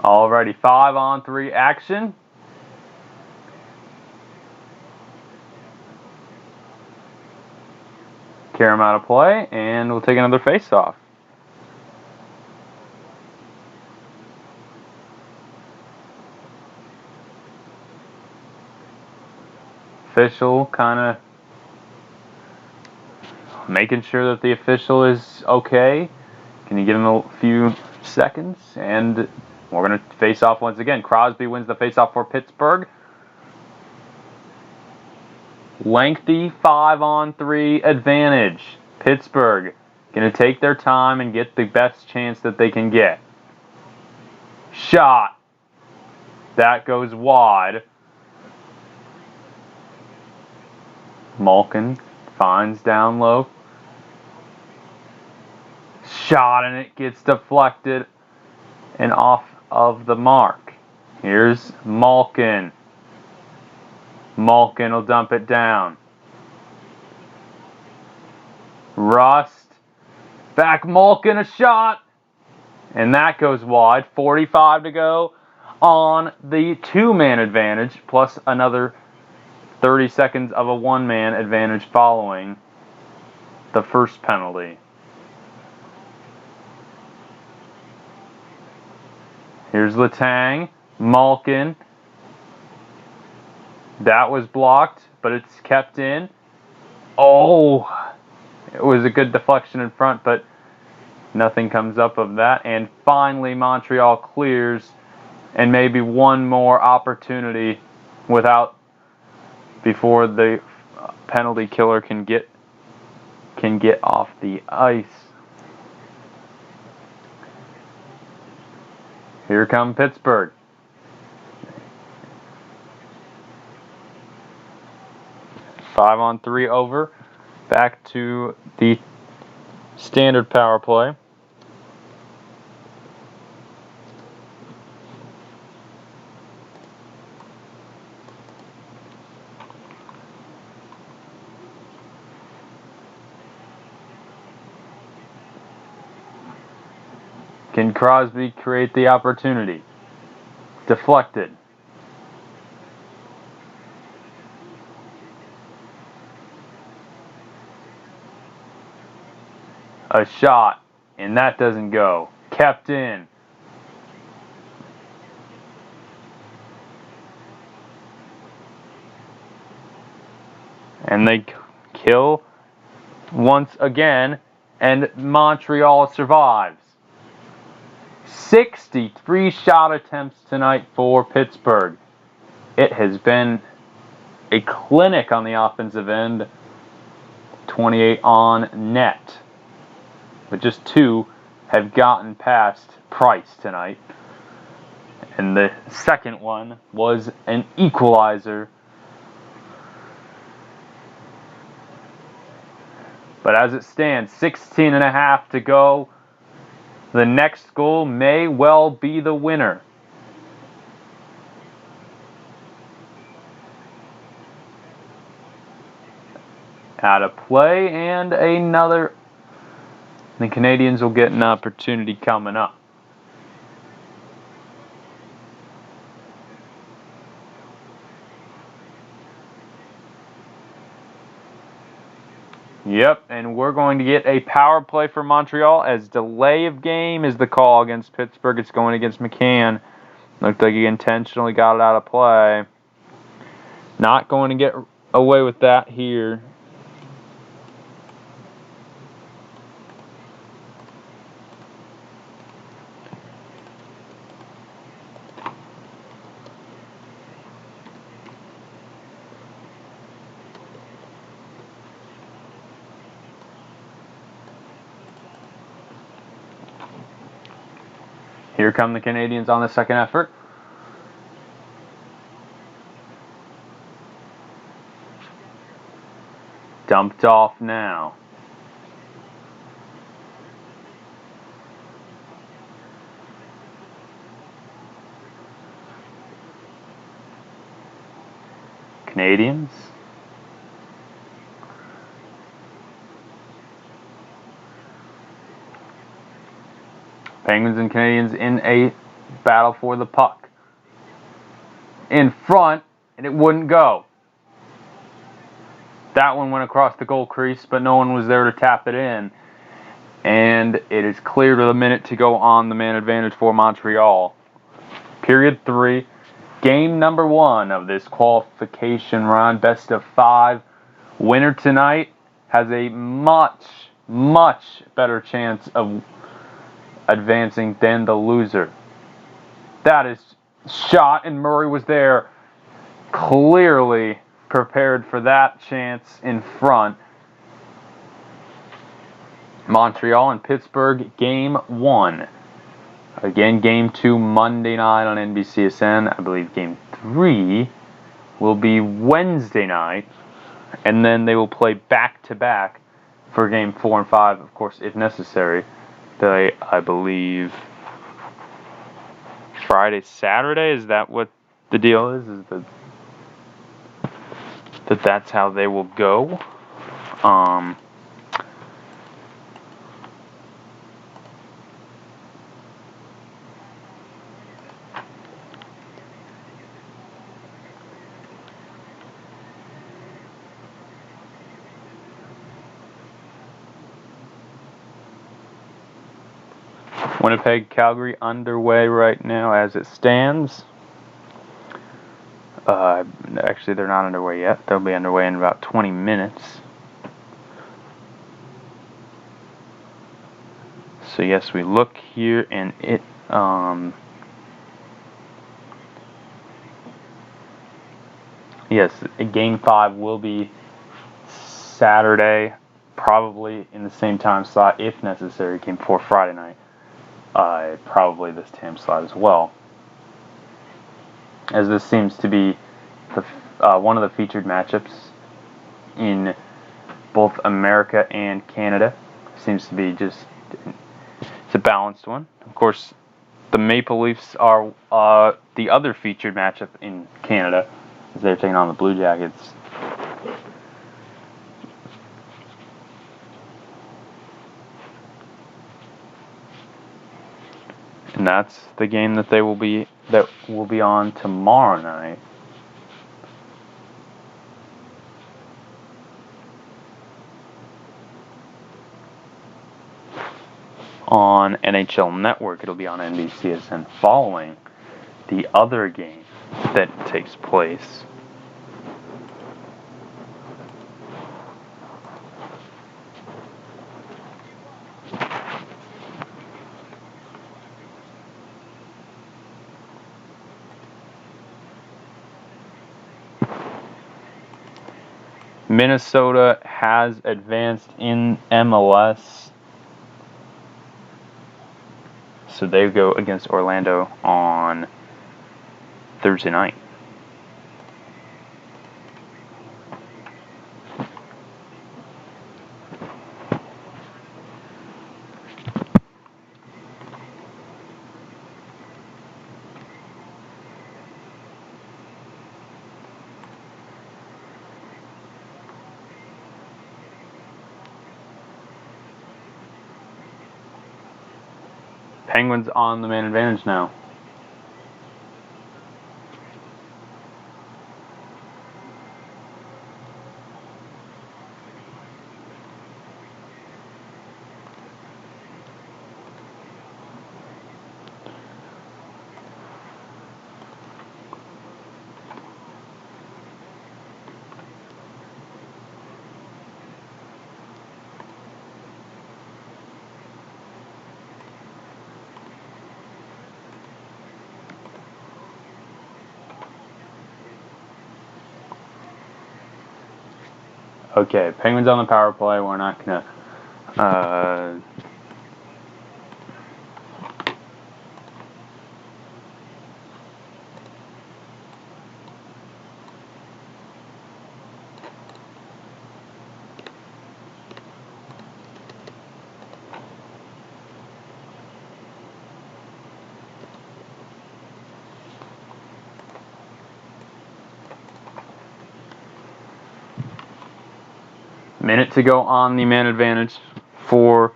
Alrighty, 5-on-3 action. Carry him out of play, and we'll take another face-off. Official kind of making sure that the official is okay. Can you give him a few seconds? And we're going to face off once again. Crosby wins the face-off for Pittsburgh. Lengthy 5-on-3 advantage. Pittsburgh going to take their time and get the best chance that they can get. Shot. That goes wide. Malkin finds down low. Shot, and it gets deflected and off of the mark. Here's Malkin. Malkin will dump it down. Rust. Back Malkin, a shot. And that goes wide. 45 to go on the two-man advantage, plus another 30 seconds of a one-man advantage following the first penalty. Here's Letang. Malkin. That was blocked, but it's kept in. Oh, it was a good deflection in front, but nothing comes up of that. And finally, Montreal clears, and maybe one more opportunity before the penalty killer can get off the ice. Here come Pittsburgh. Five on three over. Back to the standard power play. Can Crosby create the opportunity? Deflected. A shot, and that doesn't go. Kept in. And they kill once again, and Montreal survives. 63 shot attempts tonight for Pittsburgh. It has been a clinic on the offensive end. 28 on net. But just 2 have gotten past Price tonight. And the second one was an equalizer. But as it stands, 16.5 to go. The next goal may well be the winner. Out of play, and another. The Canadiens will get an opportunity coming up. Yep, and we're going to get a power play for Montreal as delay of game is the call against Pittsburgh. It's going against McCann. Looked like he intentionally got it out of play. Not going to get away with that here. Here come the Canadiens on the second effort. Dumped off now. Canadiens. Penguins and Canadiens in a battle for the puck. In front, and it wouldn't go. That one went across the goal crease, but no one was there to tap it in. And it is cleared with a minute to go on the man advantage for Montreal. Period 3. Game number 1 of this qualification round. Best of 5. Winner tonight has a much, much better chance of advancing than the loser. That is shot, and Murray was there, clearly prepared for that chance in front. Montreal and Pittsburgh, game 1. Again, game 2 Monday night on NBCSN. I believe game 3 will be Wednesday night, and then they will play back-to-back for game 4 and 5, of course, if necessary. I believe Friday, Saturday. Is that what the deal is? That's how they will go? Winnipeg, Calgary underway right now as it stands. Actually, they're not underway yet. They'll be underway in about 20 minutes. So yes, we look here, and it yes, game 5 will be Saturday, probably in the same time slot if necessary. Game 4 Friday night. Probably this time slot as well, as this seems to be one of the featured matchups in both America and Canada. Seems to be it's a balanced one. Of course, the Maple Leafs are the other featured matchup in Canada, as they're taking on the Blue Jackets. And that's the game that will be on tomorrow night. On NHL Network, it'll be on NBCSN following the other game that takes place. Minnesota has advanced in MLS. So they go against Orlando on Thursday night. Penguins on the man advantage now. Okay, Penguins on the power play. We're not gonna. Minute to go on the man advantage for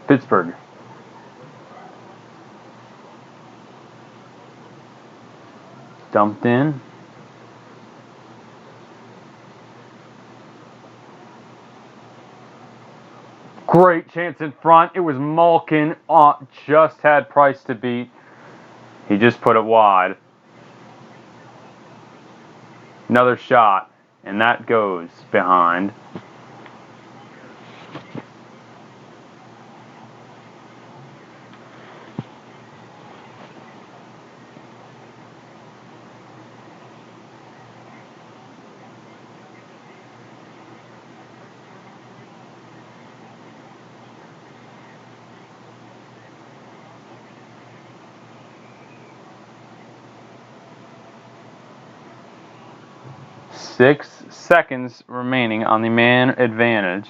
Pittsburgh. Dumped in. Great chance in front. It was Malkin. Just had Price to beat. He just put it wide. Another shot, and that goes behind. Six seconds remaining on the man advantage.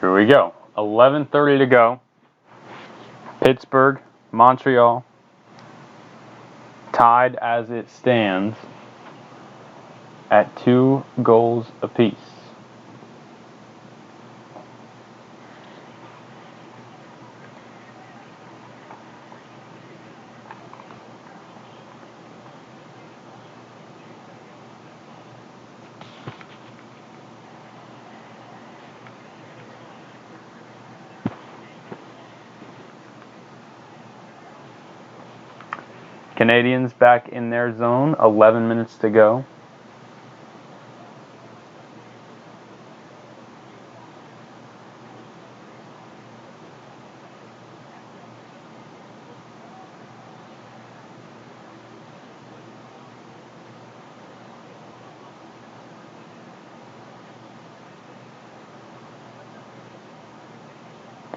Here we go. 11:30 to go. Pittsburgh, Montreal, tied as it stands at 2 goals apiece. Canadiens back in their zone, 11 minutes to go.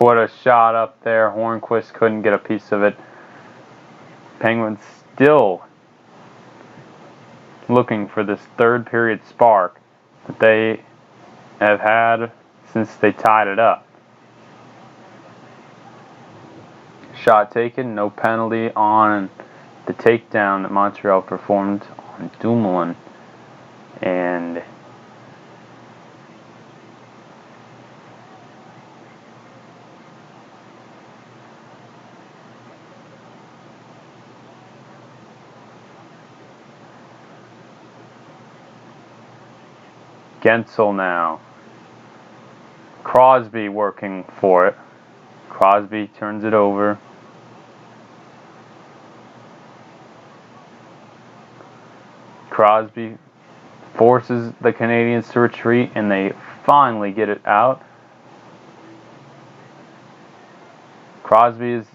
Put a shot up there. Hornquist couldn't get a piece of it. Penguins still looking for this third period spark that they have had since they tied it up. Shot taken, no penalty on the takedown that Montreal performed on Dumoulin. And Gensel now. Crosby working for it. Crosby turns it over. Crosby forces the Canadiens to retreat, and they finally get it out. Crosby is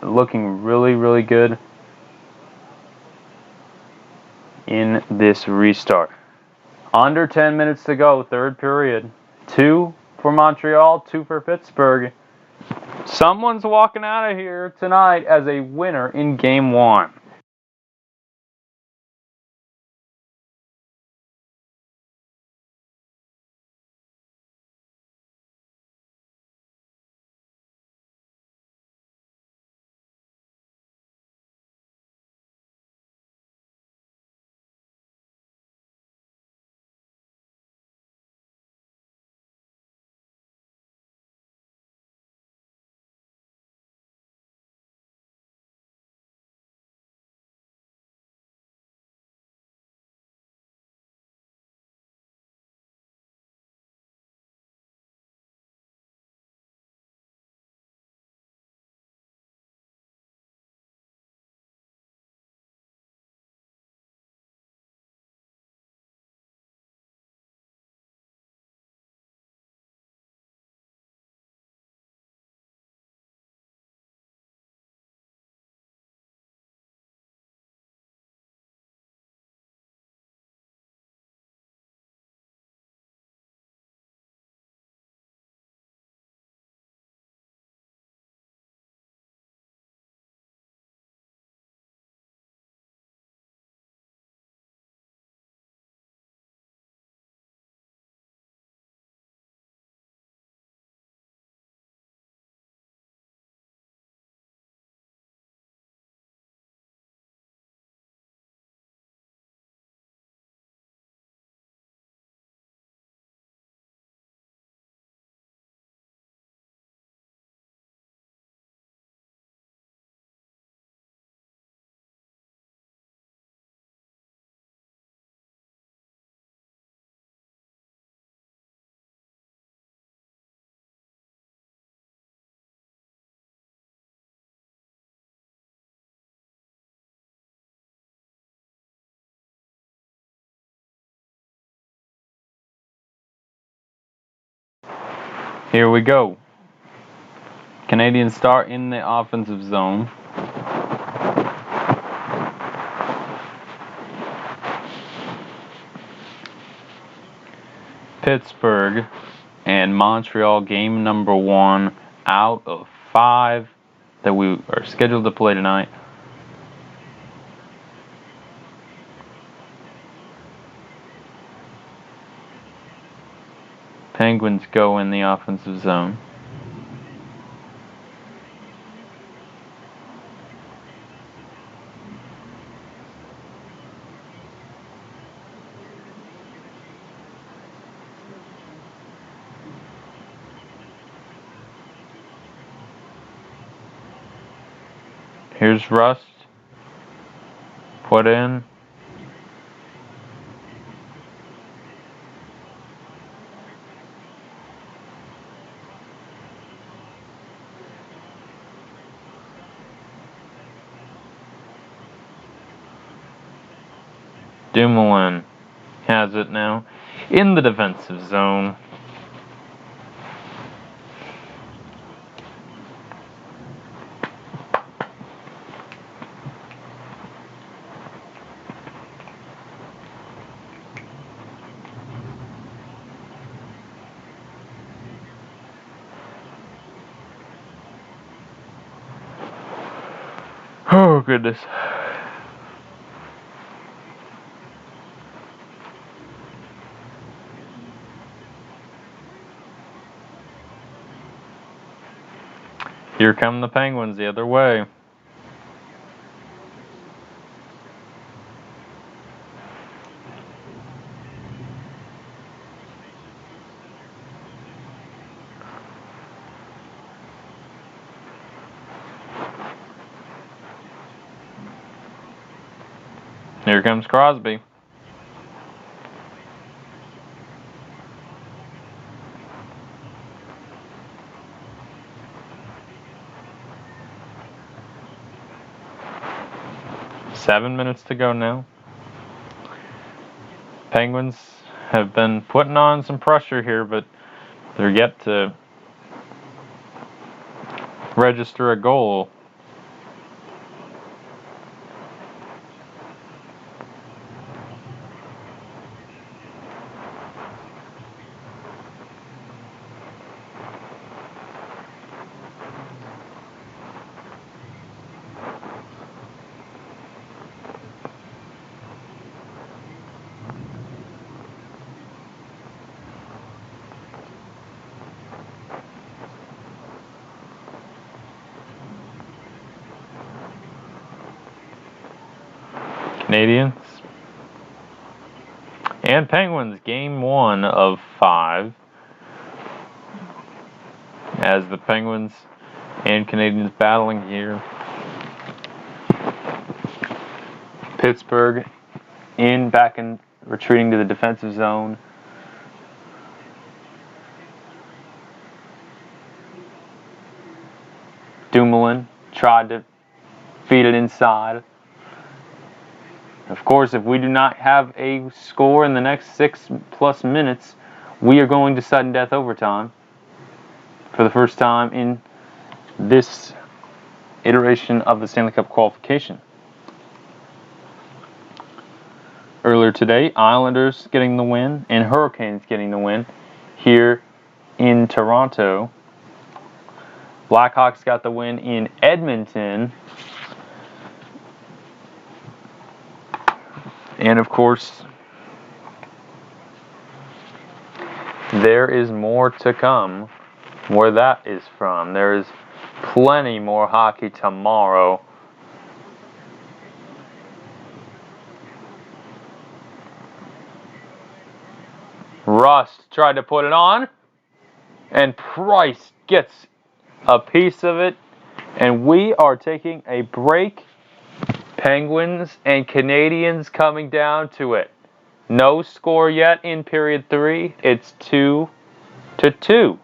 looking really, really good in this restart. Under 10 minutes to go, third period. 2 for Montreal, 2 for Pittsburgh. Someone's walking out of here tonight as a winner in Game 1. Here we go. Canadiens start in the offensive zone. Pittsburgh and Montreal, game number 1 out of 5 that we are scheduled to play tonight. Penguins go in the offensive zone. Here's Rust. Put in. Dumoulin has it now in the defensive zone. Oh, goodness. Here come the Penguins the other way. Here comes Crosby. Seven minutes to go now. Penguins have been putting on some pressure here, but they're yet to register a goal. Canadiens and Penguins, game 1 of 5. As the Penguins and Canadiens battling here. Pittsburgh back and retreating to the defensive zone. Dumoulin tried to feed it inside. Of course, if we do not have a score in the next 6+ minutes, we are going to sudden death overtime for the first time in this iteration of the Stanley Cup qualification. Earlier today, Islanders getting the win and Hurricanes getting the win here in Toronto. Blackhawks got the win in Edmonton. And of course, there is more to come where that is from. There is plenty more hockey tomorrow. Rust tried to put it on, and Price gets a piece of it, and we are taking a break. Penguins and Canadiens coming down to it. No score yet in period 3. It's 2-2.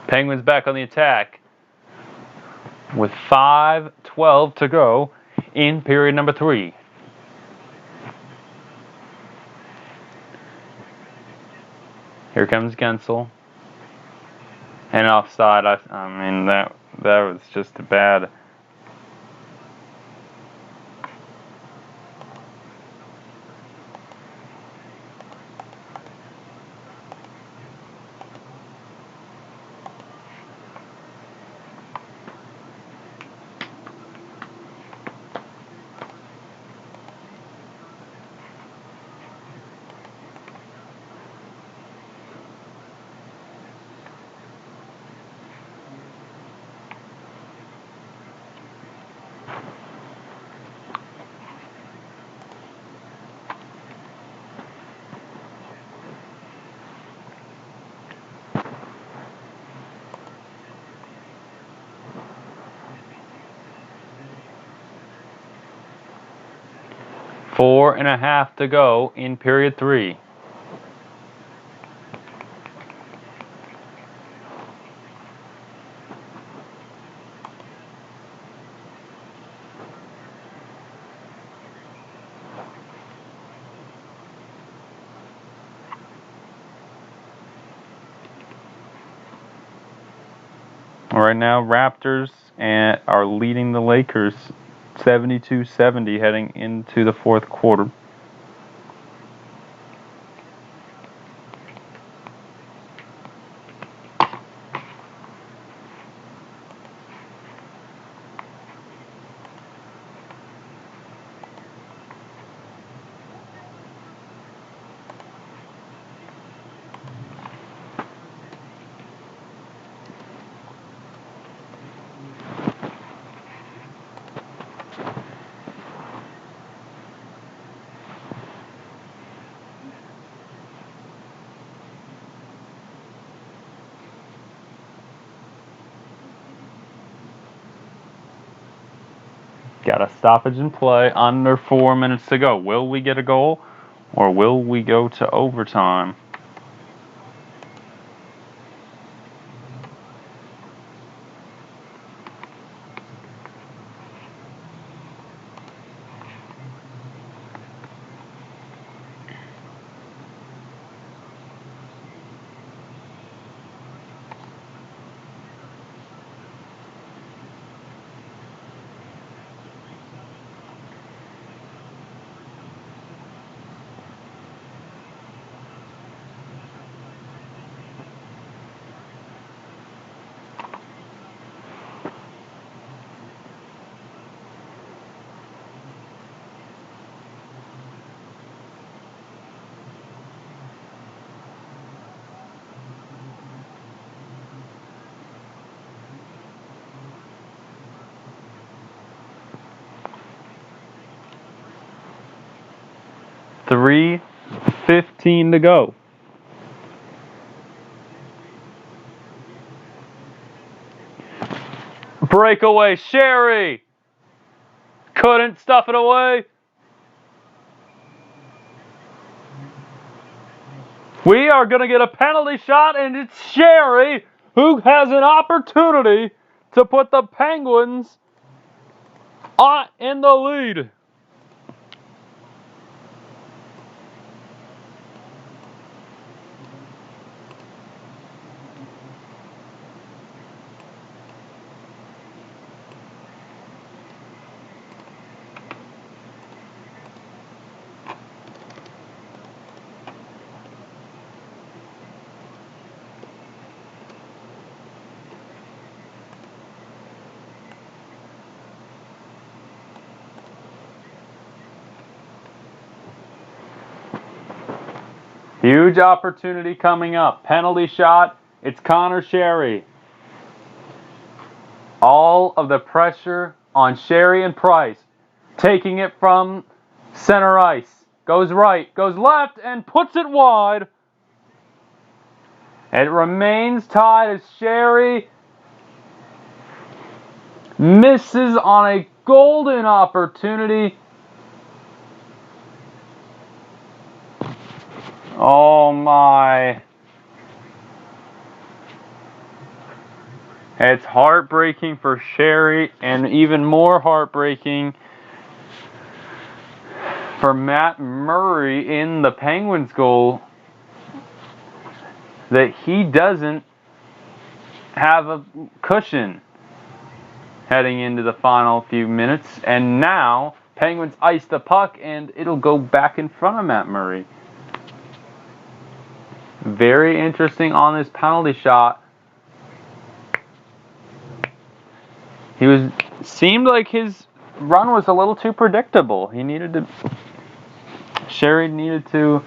Penguins back on the attack with 5:12 to go in period number 3. Here comes Gensel. And offside. I mean, that was just bad. Four and a half to go in period 3. Right now, Raptors are leading the Lakers 72-70 heading into the 4th quarter. Got a stoppage in play, under 4 minutes to go. Will we get a goal, or will we go to overtime? $3:15 to go. Breakaway, Sherry! Couldn't stuff it away. We are going to get a penalty shot, and it's Sherry who has an opportunity to put the Penguins in the lead. Huge opportunity coming up. Penalty shot. It's Connor Sherry. All of the pressure on Sherry and Price. Taking it from center ice. Goes right, goes left, and puts it wide. It remains tied as Sherry misses on a golden opportunity. Oh my. It's heartbreaking for Sherry, and even more heartbreaking for Matt Murray in the Penguins goal, that he doesn't have a cushion heading into the final few minutes. And now Penguins ice the puck, and it'll go back in front of Matt Murray. Very interesting on this penalty shot. Seemed like his run was a little too predictable. Sherry needed to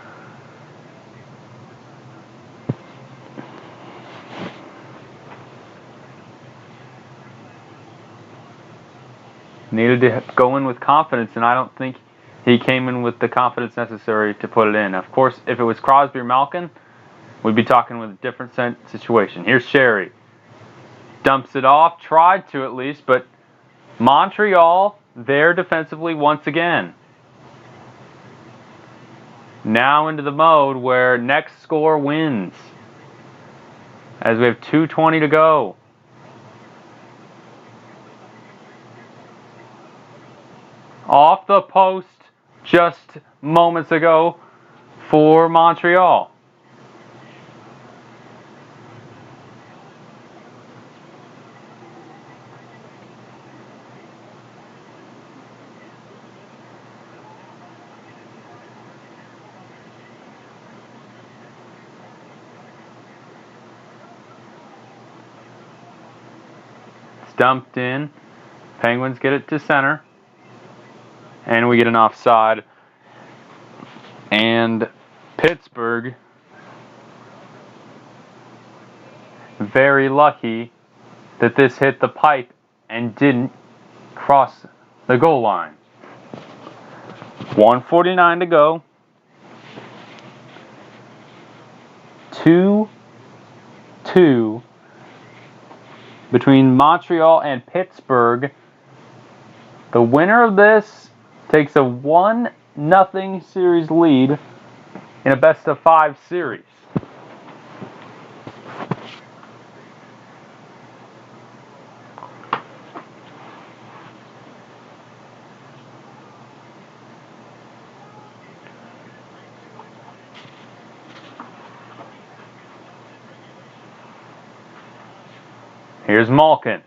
go in with confidence, and I don't think he came in with the confidence necessary to put it in. Of course, if it was Crosby or Malkin, we'd be talking with a different situation. Here's Sherry. Dumps it off, tried to at least, but Montreal there defensively once again. Now into the mode where next score wins, as we have 2:20 to go. Off the post just moments ago for Montreal. It's dumped in. Penguins get it to center. And we get an offside. And Pittsburgh, very lucky that this hit the pipe and didn't cross the goal line. 1:49 to go. 2-2 between Montreal and Pittsburgh. The winner of this takes a 1-0 series lead in a best-of-5 series. Here's Malkin.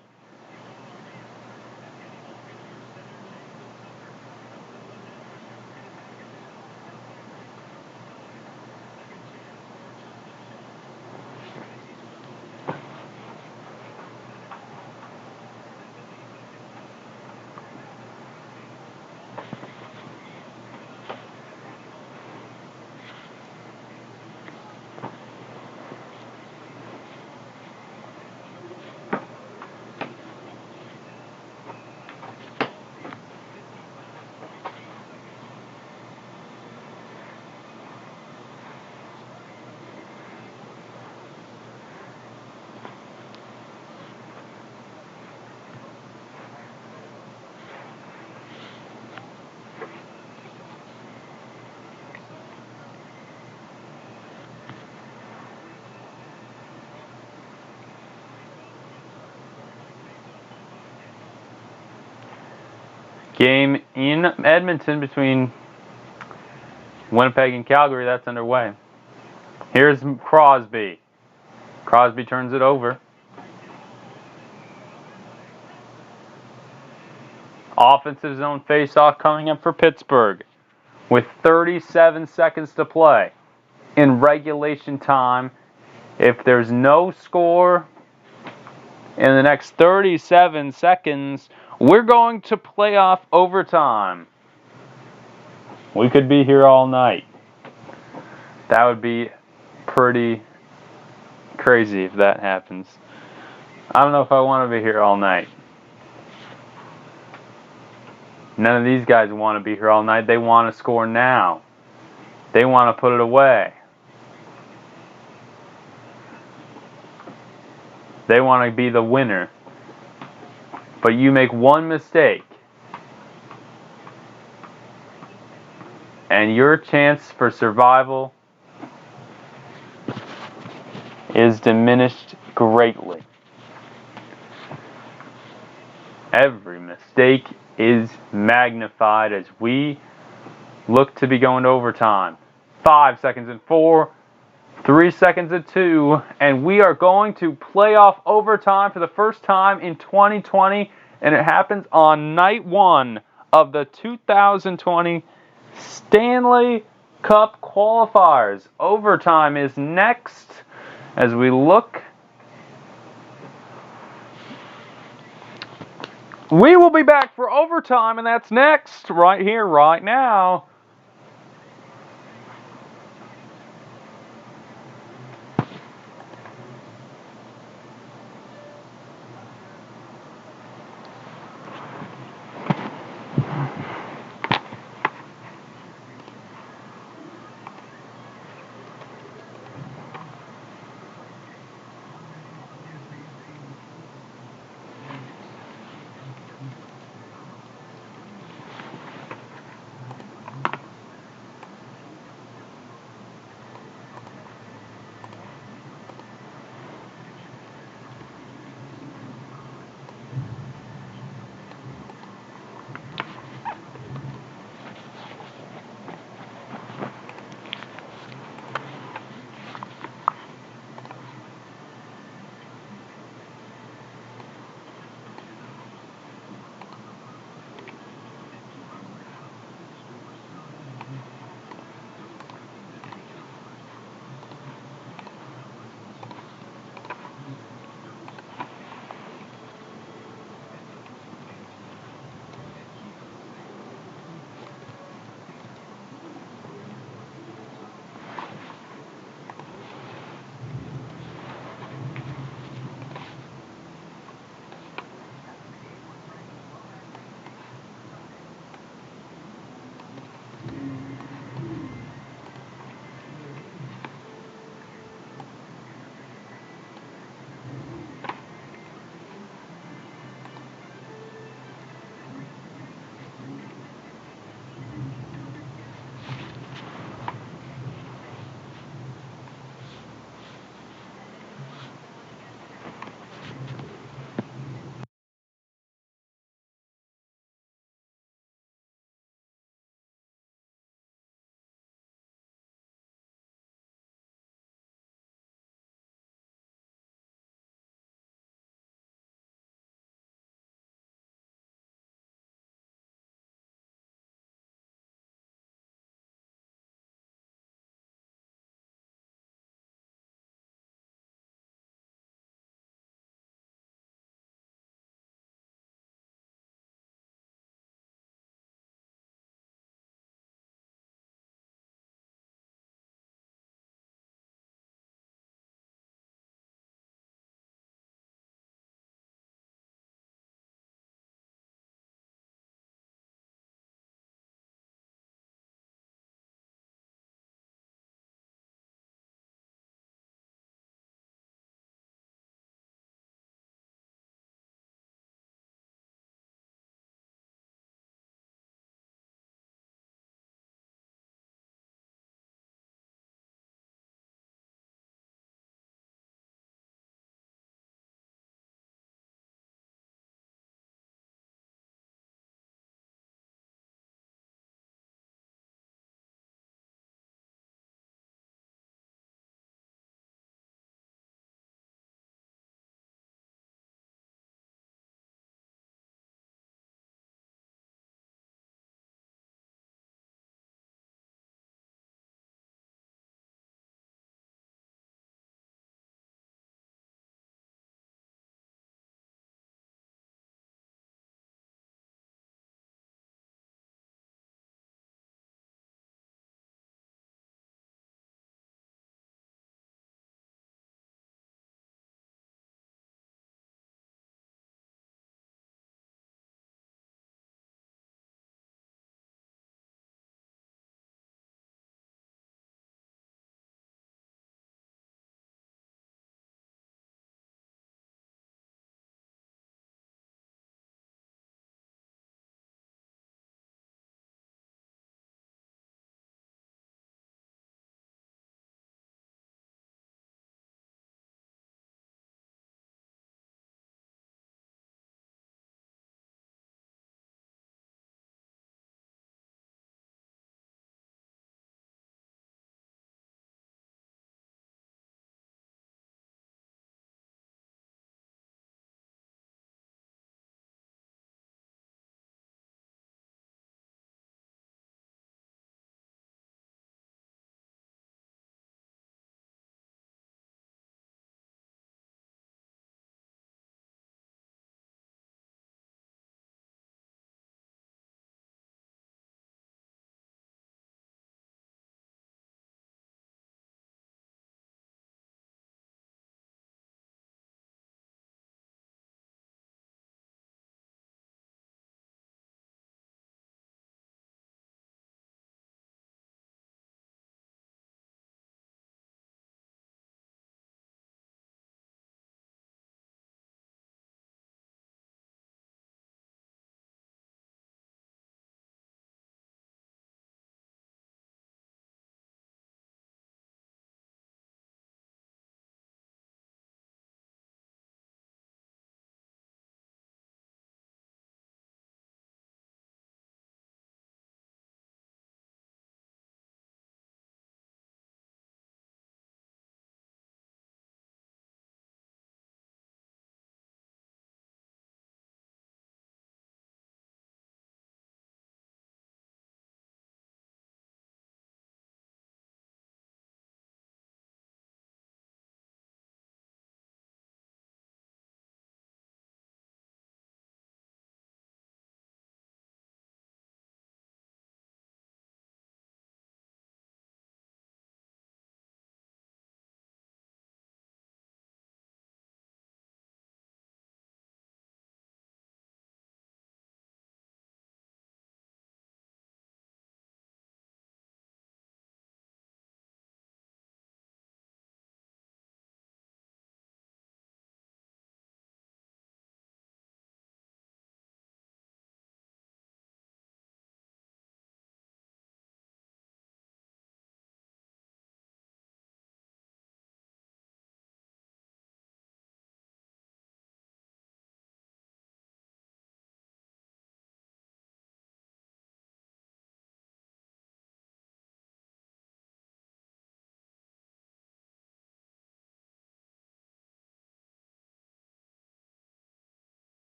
Game in Edmonton between Winnipeg and Calgary, that's underway. Here's Crosby. Crosby turns it over. Offensive zone faceoff coming up for Pittsburgh with 37 seconds to play. In regulation time, if there's no score in the next 37 seconds, we're going to playoff overtime. We could be here all night. That would be pretty crazy if that happens. I don't know if I want to be here all night. None of these guys want to be here all night. They want to score now. They want to put it away. They want to be the winner. But you make one mistake, and your chance for survival is diminished greatly. Every mistake is magnified as we look to be going to overtime. 5 seconds and 4, 3 seconds and 2, and we are going to playoff overtime for the first time in 2020, and it happens on night 1 of the 2020 Stanley Cup qualifiers. Overtime is next as we look. We will be back for overtime, and that's next, right here, right now.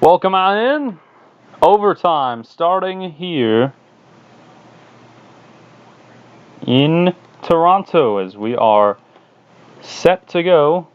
Welcome on in. Overtime starting here in Toronto as we are set to go.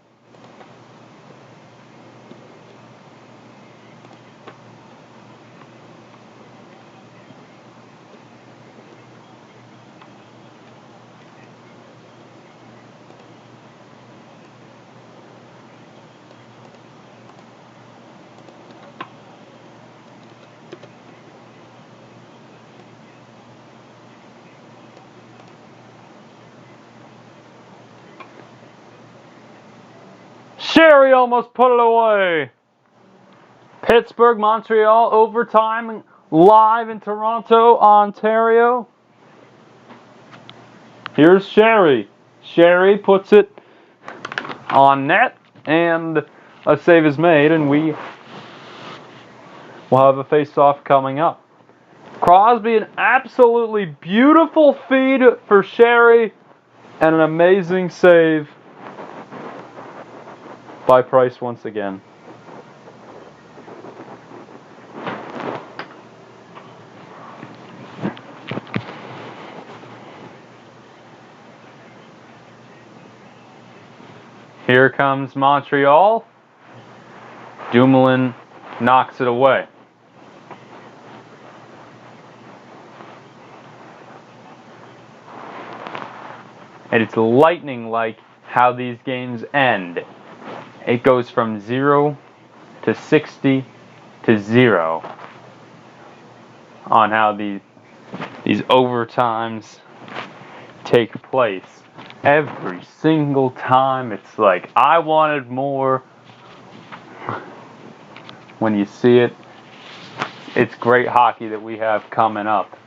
Sherry almost put it away. Pittsburgh, Montreal, overtime, live in Toronto, Ontario. Here's Sherry. Sherry puts it on net, and a save is made, and we will have a face-off coming up. Crosby, an absolutely beautiful feed for Sherry, and an amazing save by Price once again. Here comes Montreal. Dumoulin knocks it away. And it's lightning-like how these games end. It goes from 0 to 60 to 0 on how these overtimes take place. Every single time, it's like, I wanted more. When you see it, it's great hockey that we have coming up.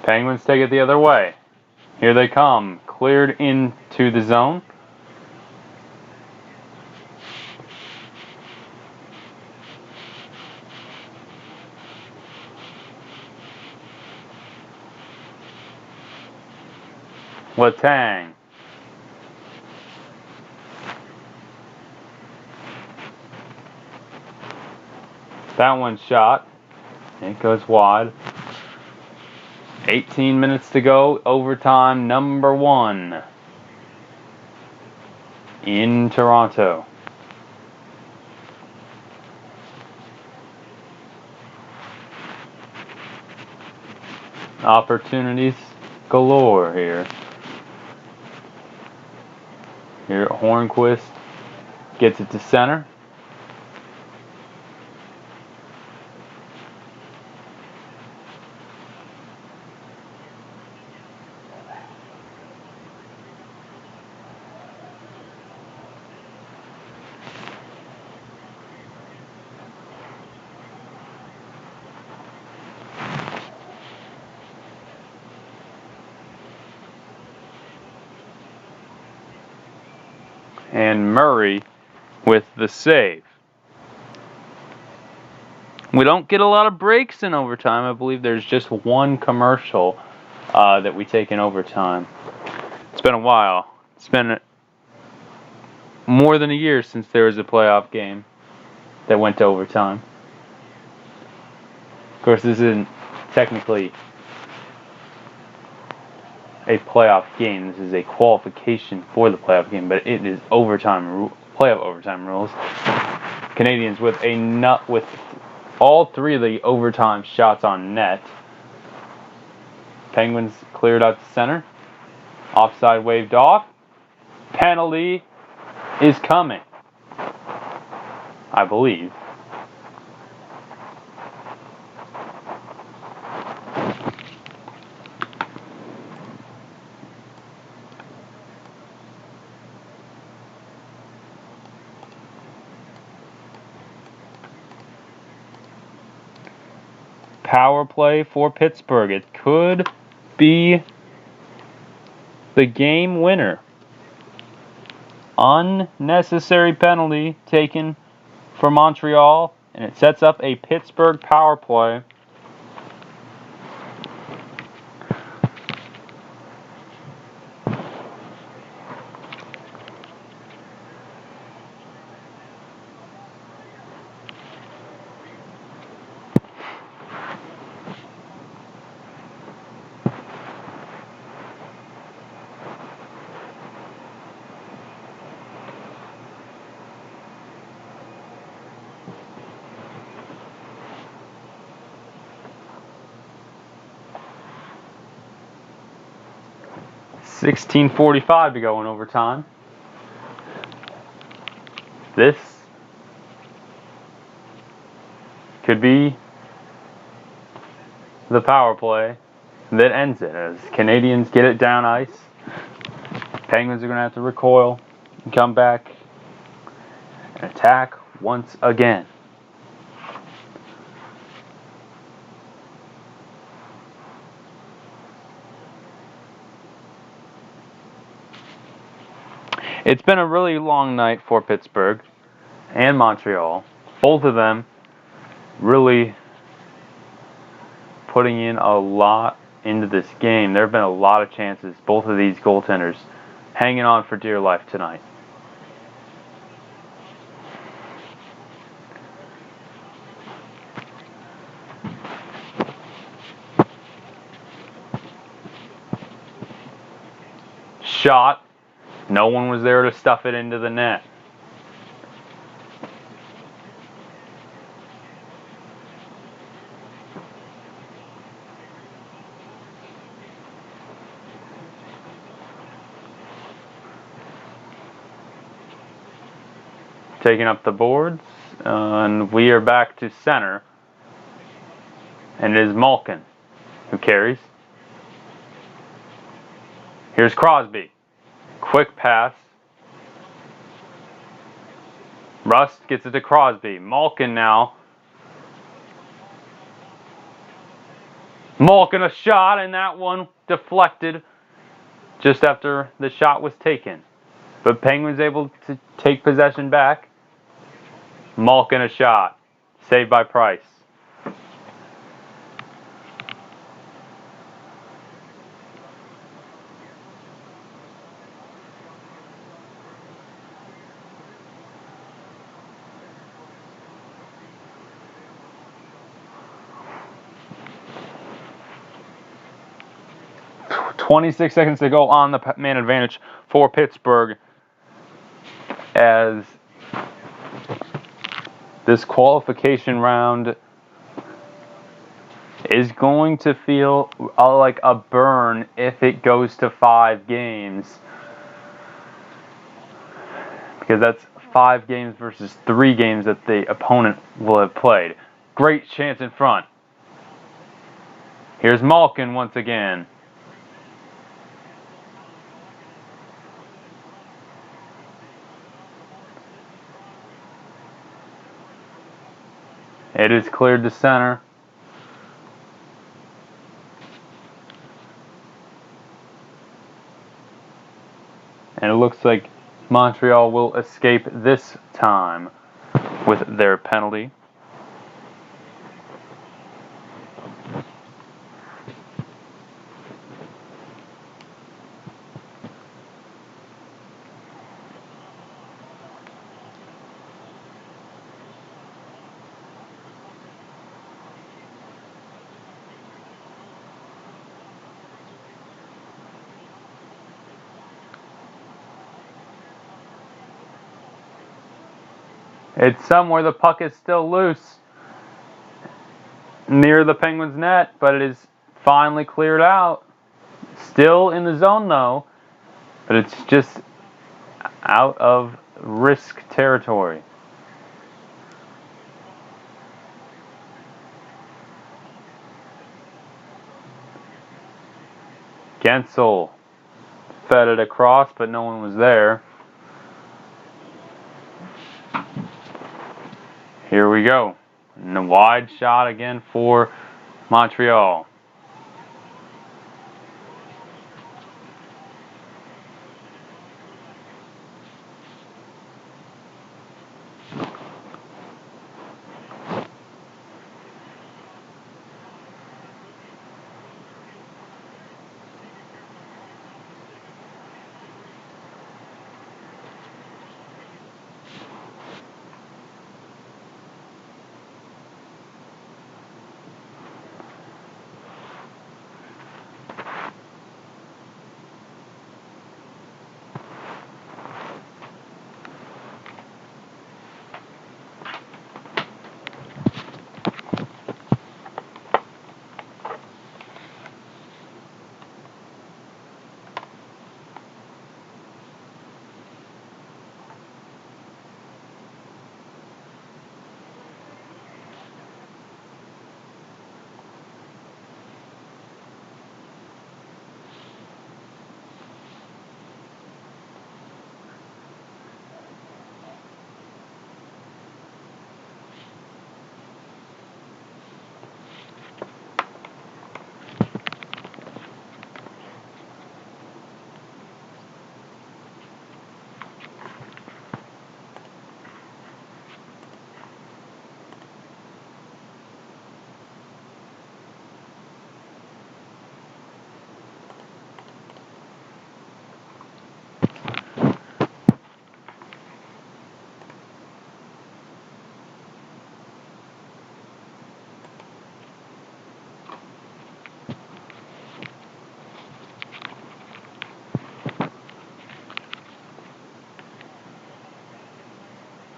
Penguins take it the other way. Here they come, cleared into the zone. Letang. That one's shot. It goes wide. 18 minutes to go. Overtime number 1 in Toronto. Opportunities galore here. Here Hornquist gets it to center. And Murray with the save. We don't get a lot of breaks in overtime. I believe there's just one commercial that we take in overtime. It's been a while. It's been more than a year since there was a playoff game that went to overtime. Of course, this isn't technically a playoff game. This is a qualification for the playoff game, but it is overtime, playoff overtime rules. Canadiens with all 3 of the overtime shots on net. Penguins cleared out to center. Offside waved off. Penalty is coming, I believe. power play for Pittsburgh. It could be the game winner. Unnecessary penalty taken for Montreal, and it sets up a Pittsburgh power play. $16:45 to go in overtime. This could be the power play that ends it as Canadiens get it down ice. Penguins are going to have to recoil and come back and attack once again. It's been a really long night for Pittsburgh and Montreal. Both of them really putting in a lot into this game. There have been a lot of chances. Both of these goaltenders hanging on for dear life tonight. Shot. No one was there to stuff it into the net. Taking up the boards, and we are back to center. And it is Malkin who carries. Here's Crosby. Quick pass. Rust gets it to Crosby. Malkin now. Malkin a shot, and that one deflected just after the shot was taken. But Penguins able to take possession back. Malkin a shot. Saved by Price. .26 seconds to go on the man advantage for Pittsburgh as this qualification round is going to feel like a burn if it goes to 5 games. Because that's 5 games versus 3 games that the opponent will have played. Great chance in front. Here's Malkin once again. It is cleared to center. And it looks like Montreal will escape this time with their penalty. It's somewhere the puck is still loose near the Penguins' net, but it is finally cleared out. Still in the zone though, but it's just out of risk territory. Gensel fed it across, but no one was there. Here we go. And a wide shot again for Montreal.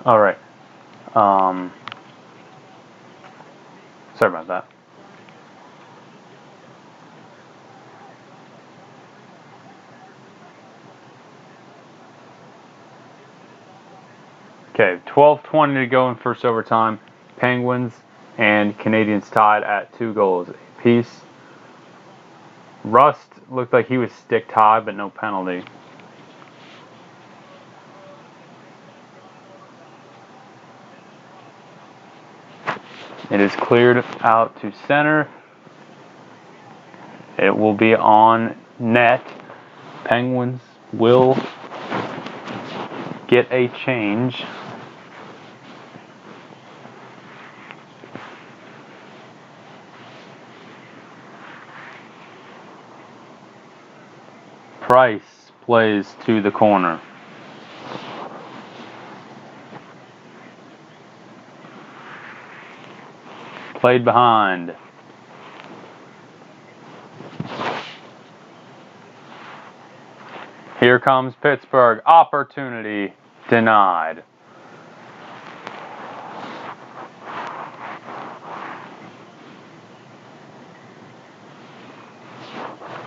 All right. Sorry about that. Okay, 12:20 to go in first overtime. Penguins and Canadiens tied at 2 goals apiece. Rust looked like he was stick tied, but no penalty. It is cleared out to center. It will be on net. Penguins will get a change. Price plays to the corner. Played behind. Here comes Pittsburgh. Opportunity denied.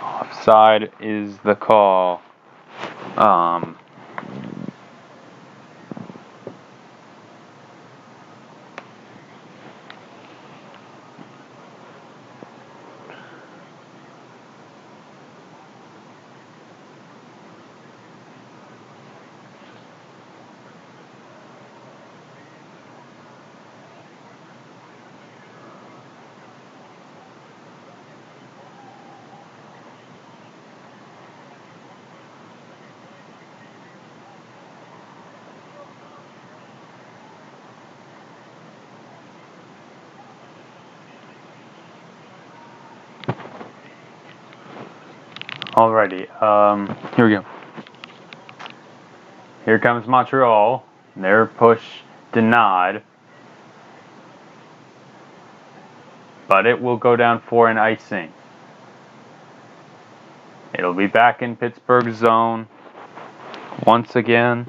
Offside is the call. Alrighty, here we go. Here comes Montreal. Their push denied. But it will go down for an icing. It'll be back in Pittsburgh's zone once again.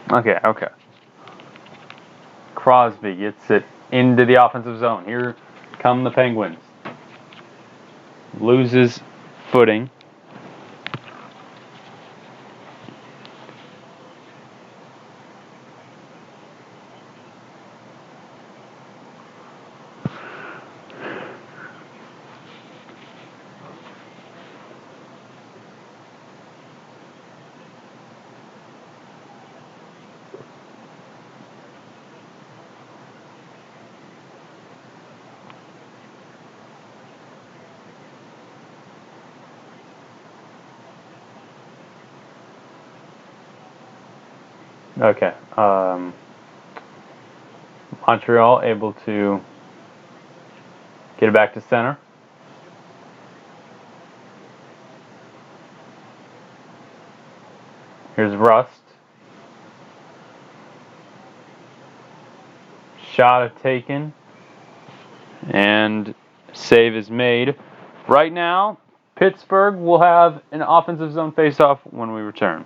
Okay. Crosby gets it into the offensive zone. Here come the Penguins. Loses footing. Okay. Montreal able to get it back to center. Here's Rust. Shot taken. And save is made. Right now, Pittsburgh will have an offensive zone faceoff when we return.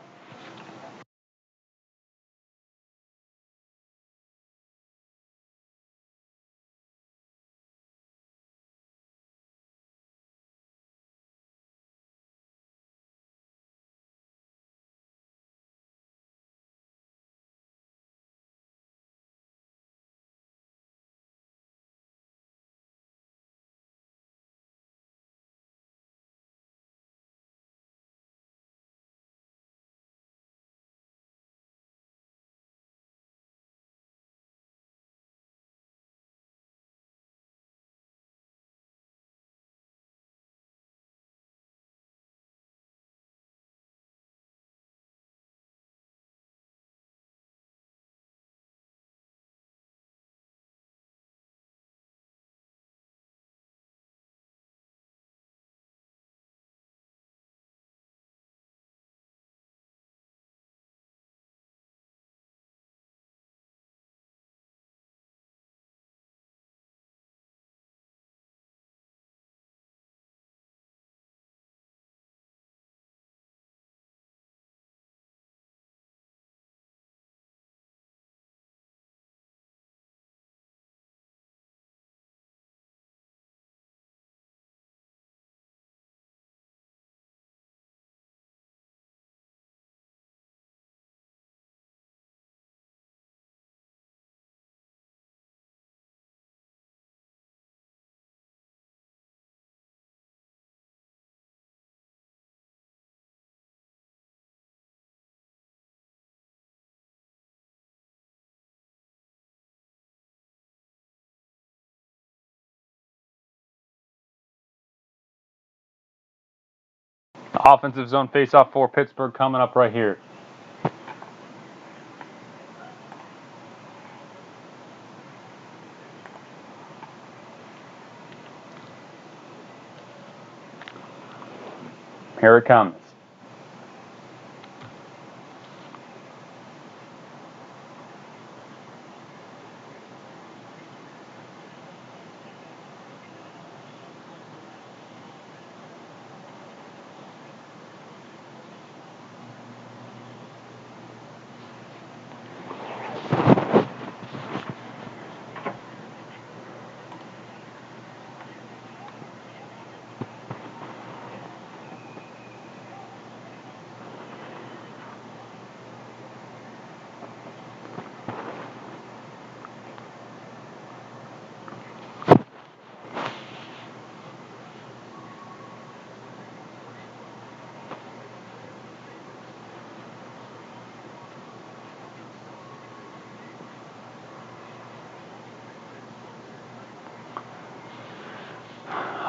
Offensive zone faceoff for Pittsburgh coming up right here. Here it comes.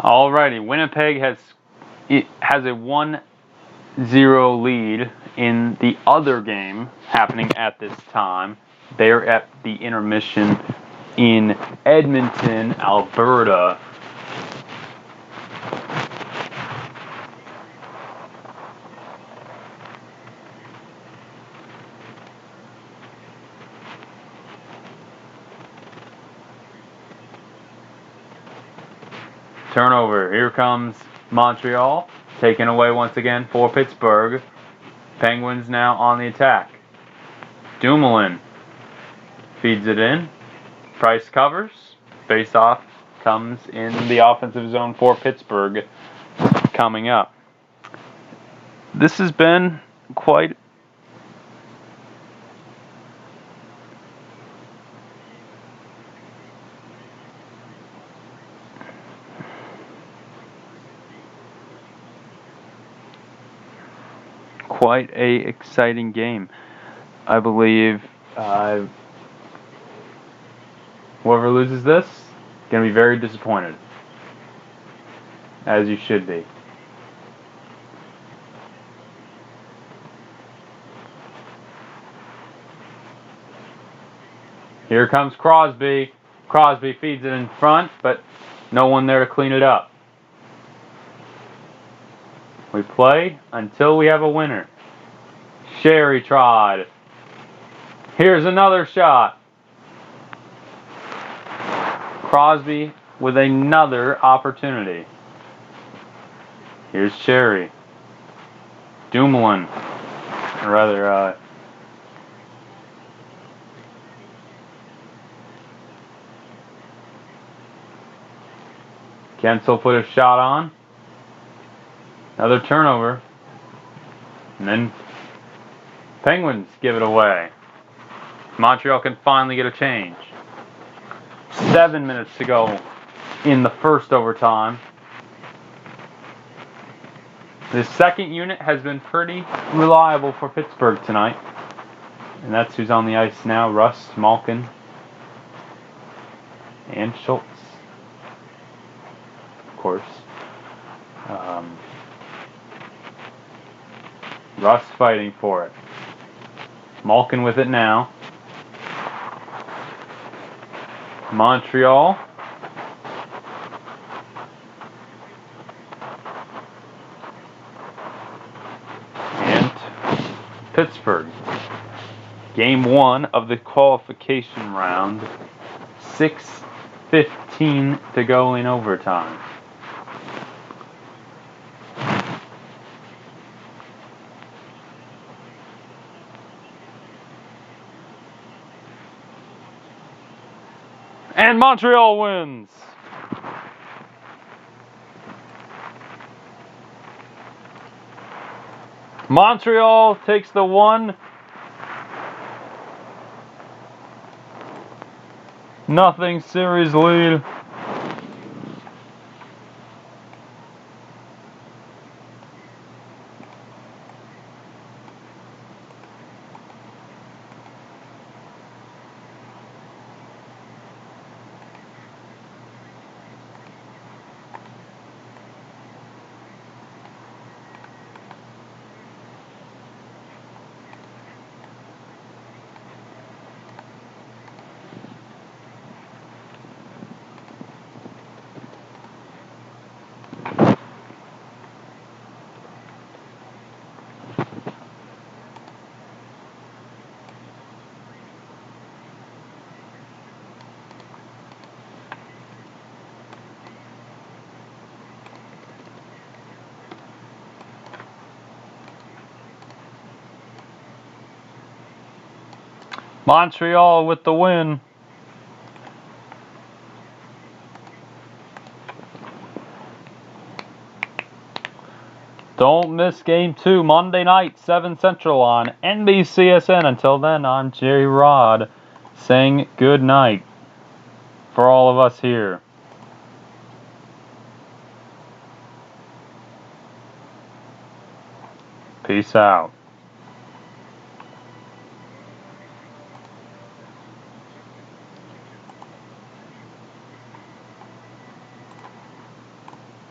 Alrighty, Winnipeg has a 1-0 lead in the other game happening at this time. They're at the intermission in Edmonton, Alberta. Turnover. Here comes Montreal, taken away once again for Pittsburgh. Penguins now on the attack. Dumoulin feeds it in. Price covers. Face-off comes in the offensive zone for Pittsburgh coming up. This has been quite a exciting game. I believe whoever loses this is going to be very disappointed, as you should be. Here comes Crosby. Crosby feeds it in front, but no one there to clean it up. We play until we have a winner. Sherry tried. Here's another shot. Crosby with another opportunity. Here's Sherry. Dumoulin. Or rather, Kensel put a shot on. Another turnover. And then Penguins give it away. Montreal can finally get a change. 7 minutes to go in the first overtime. The second unit has been pretty reliable for Pittsburgh tonight. And that's who's on the ice now. Rust, Malkin, and Schultz. Of course. Rust fighting for it. Malkin with it now. Montreal. And Pittsburgh. Game 1 of the qualification round. 6:15 to go in overtime. And Montreal wins. Montreal takes the 1-0 series lead. Montreal with the win. Don't miss Game 2 Monday night, 7 Central on NBCSN. Until then, I'm Jerry Rod saying good night for all of us here. Peace out.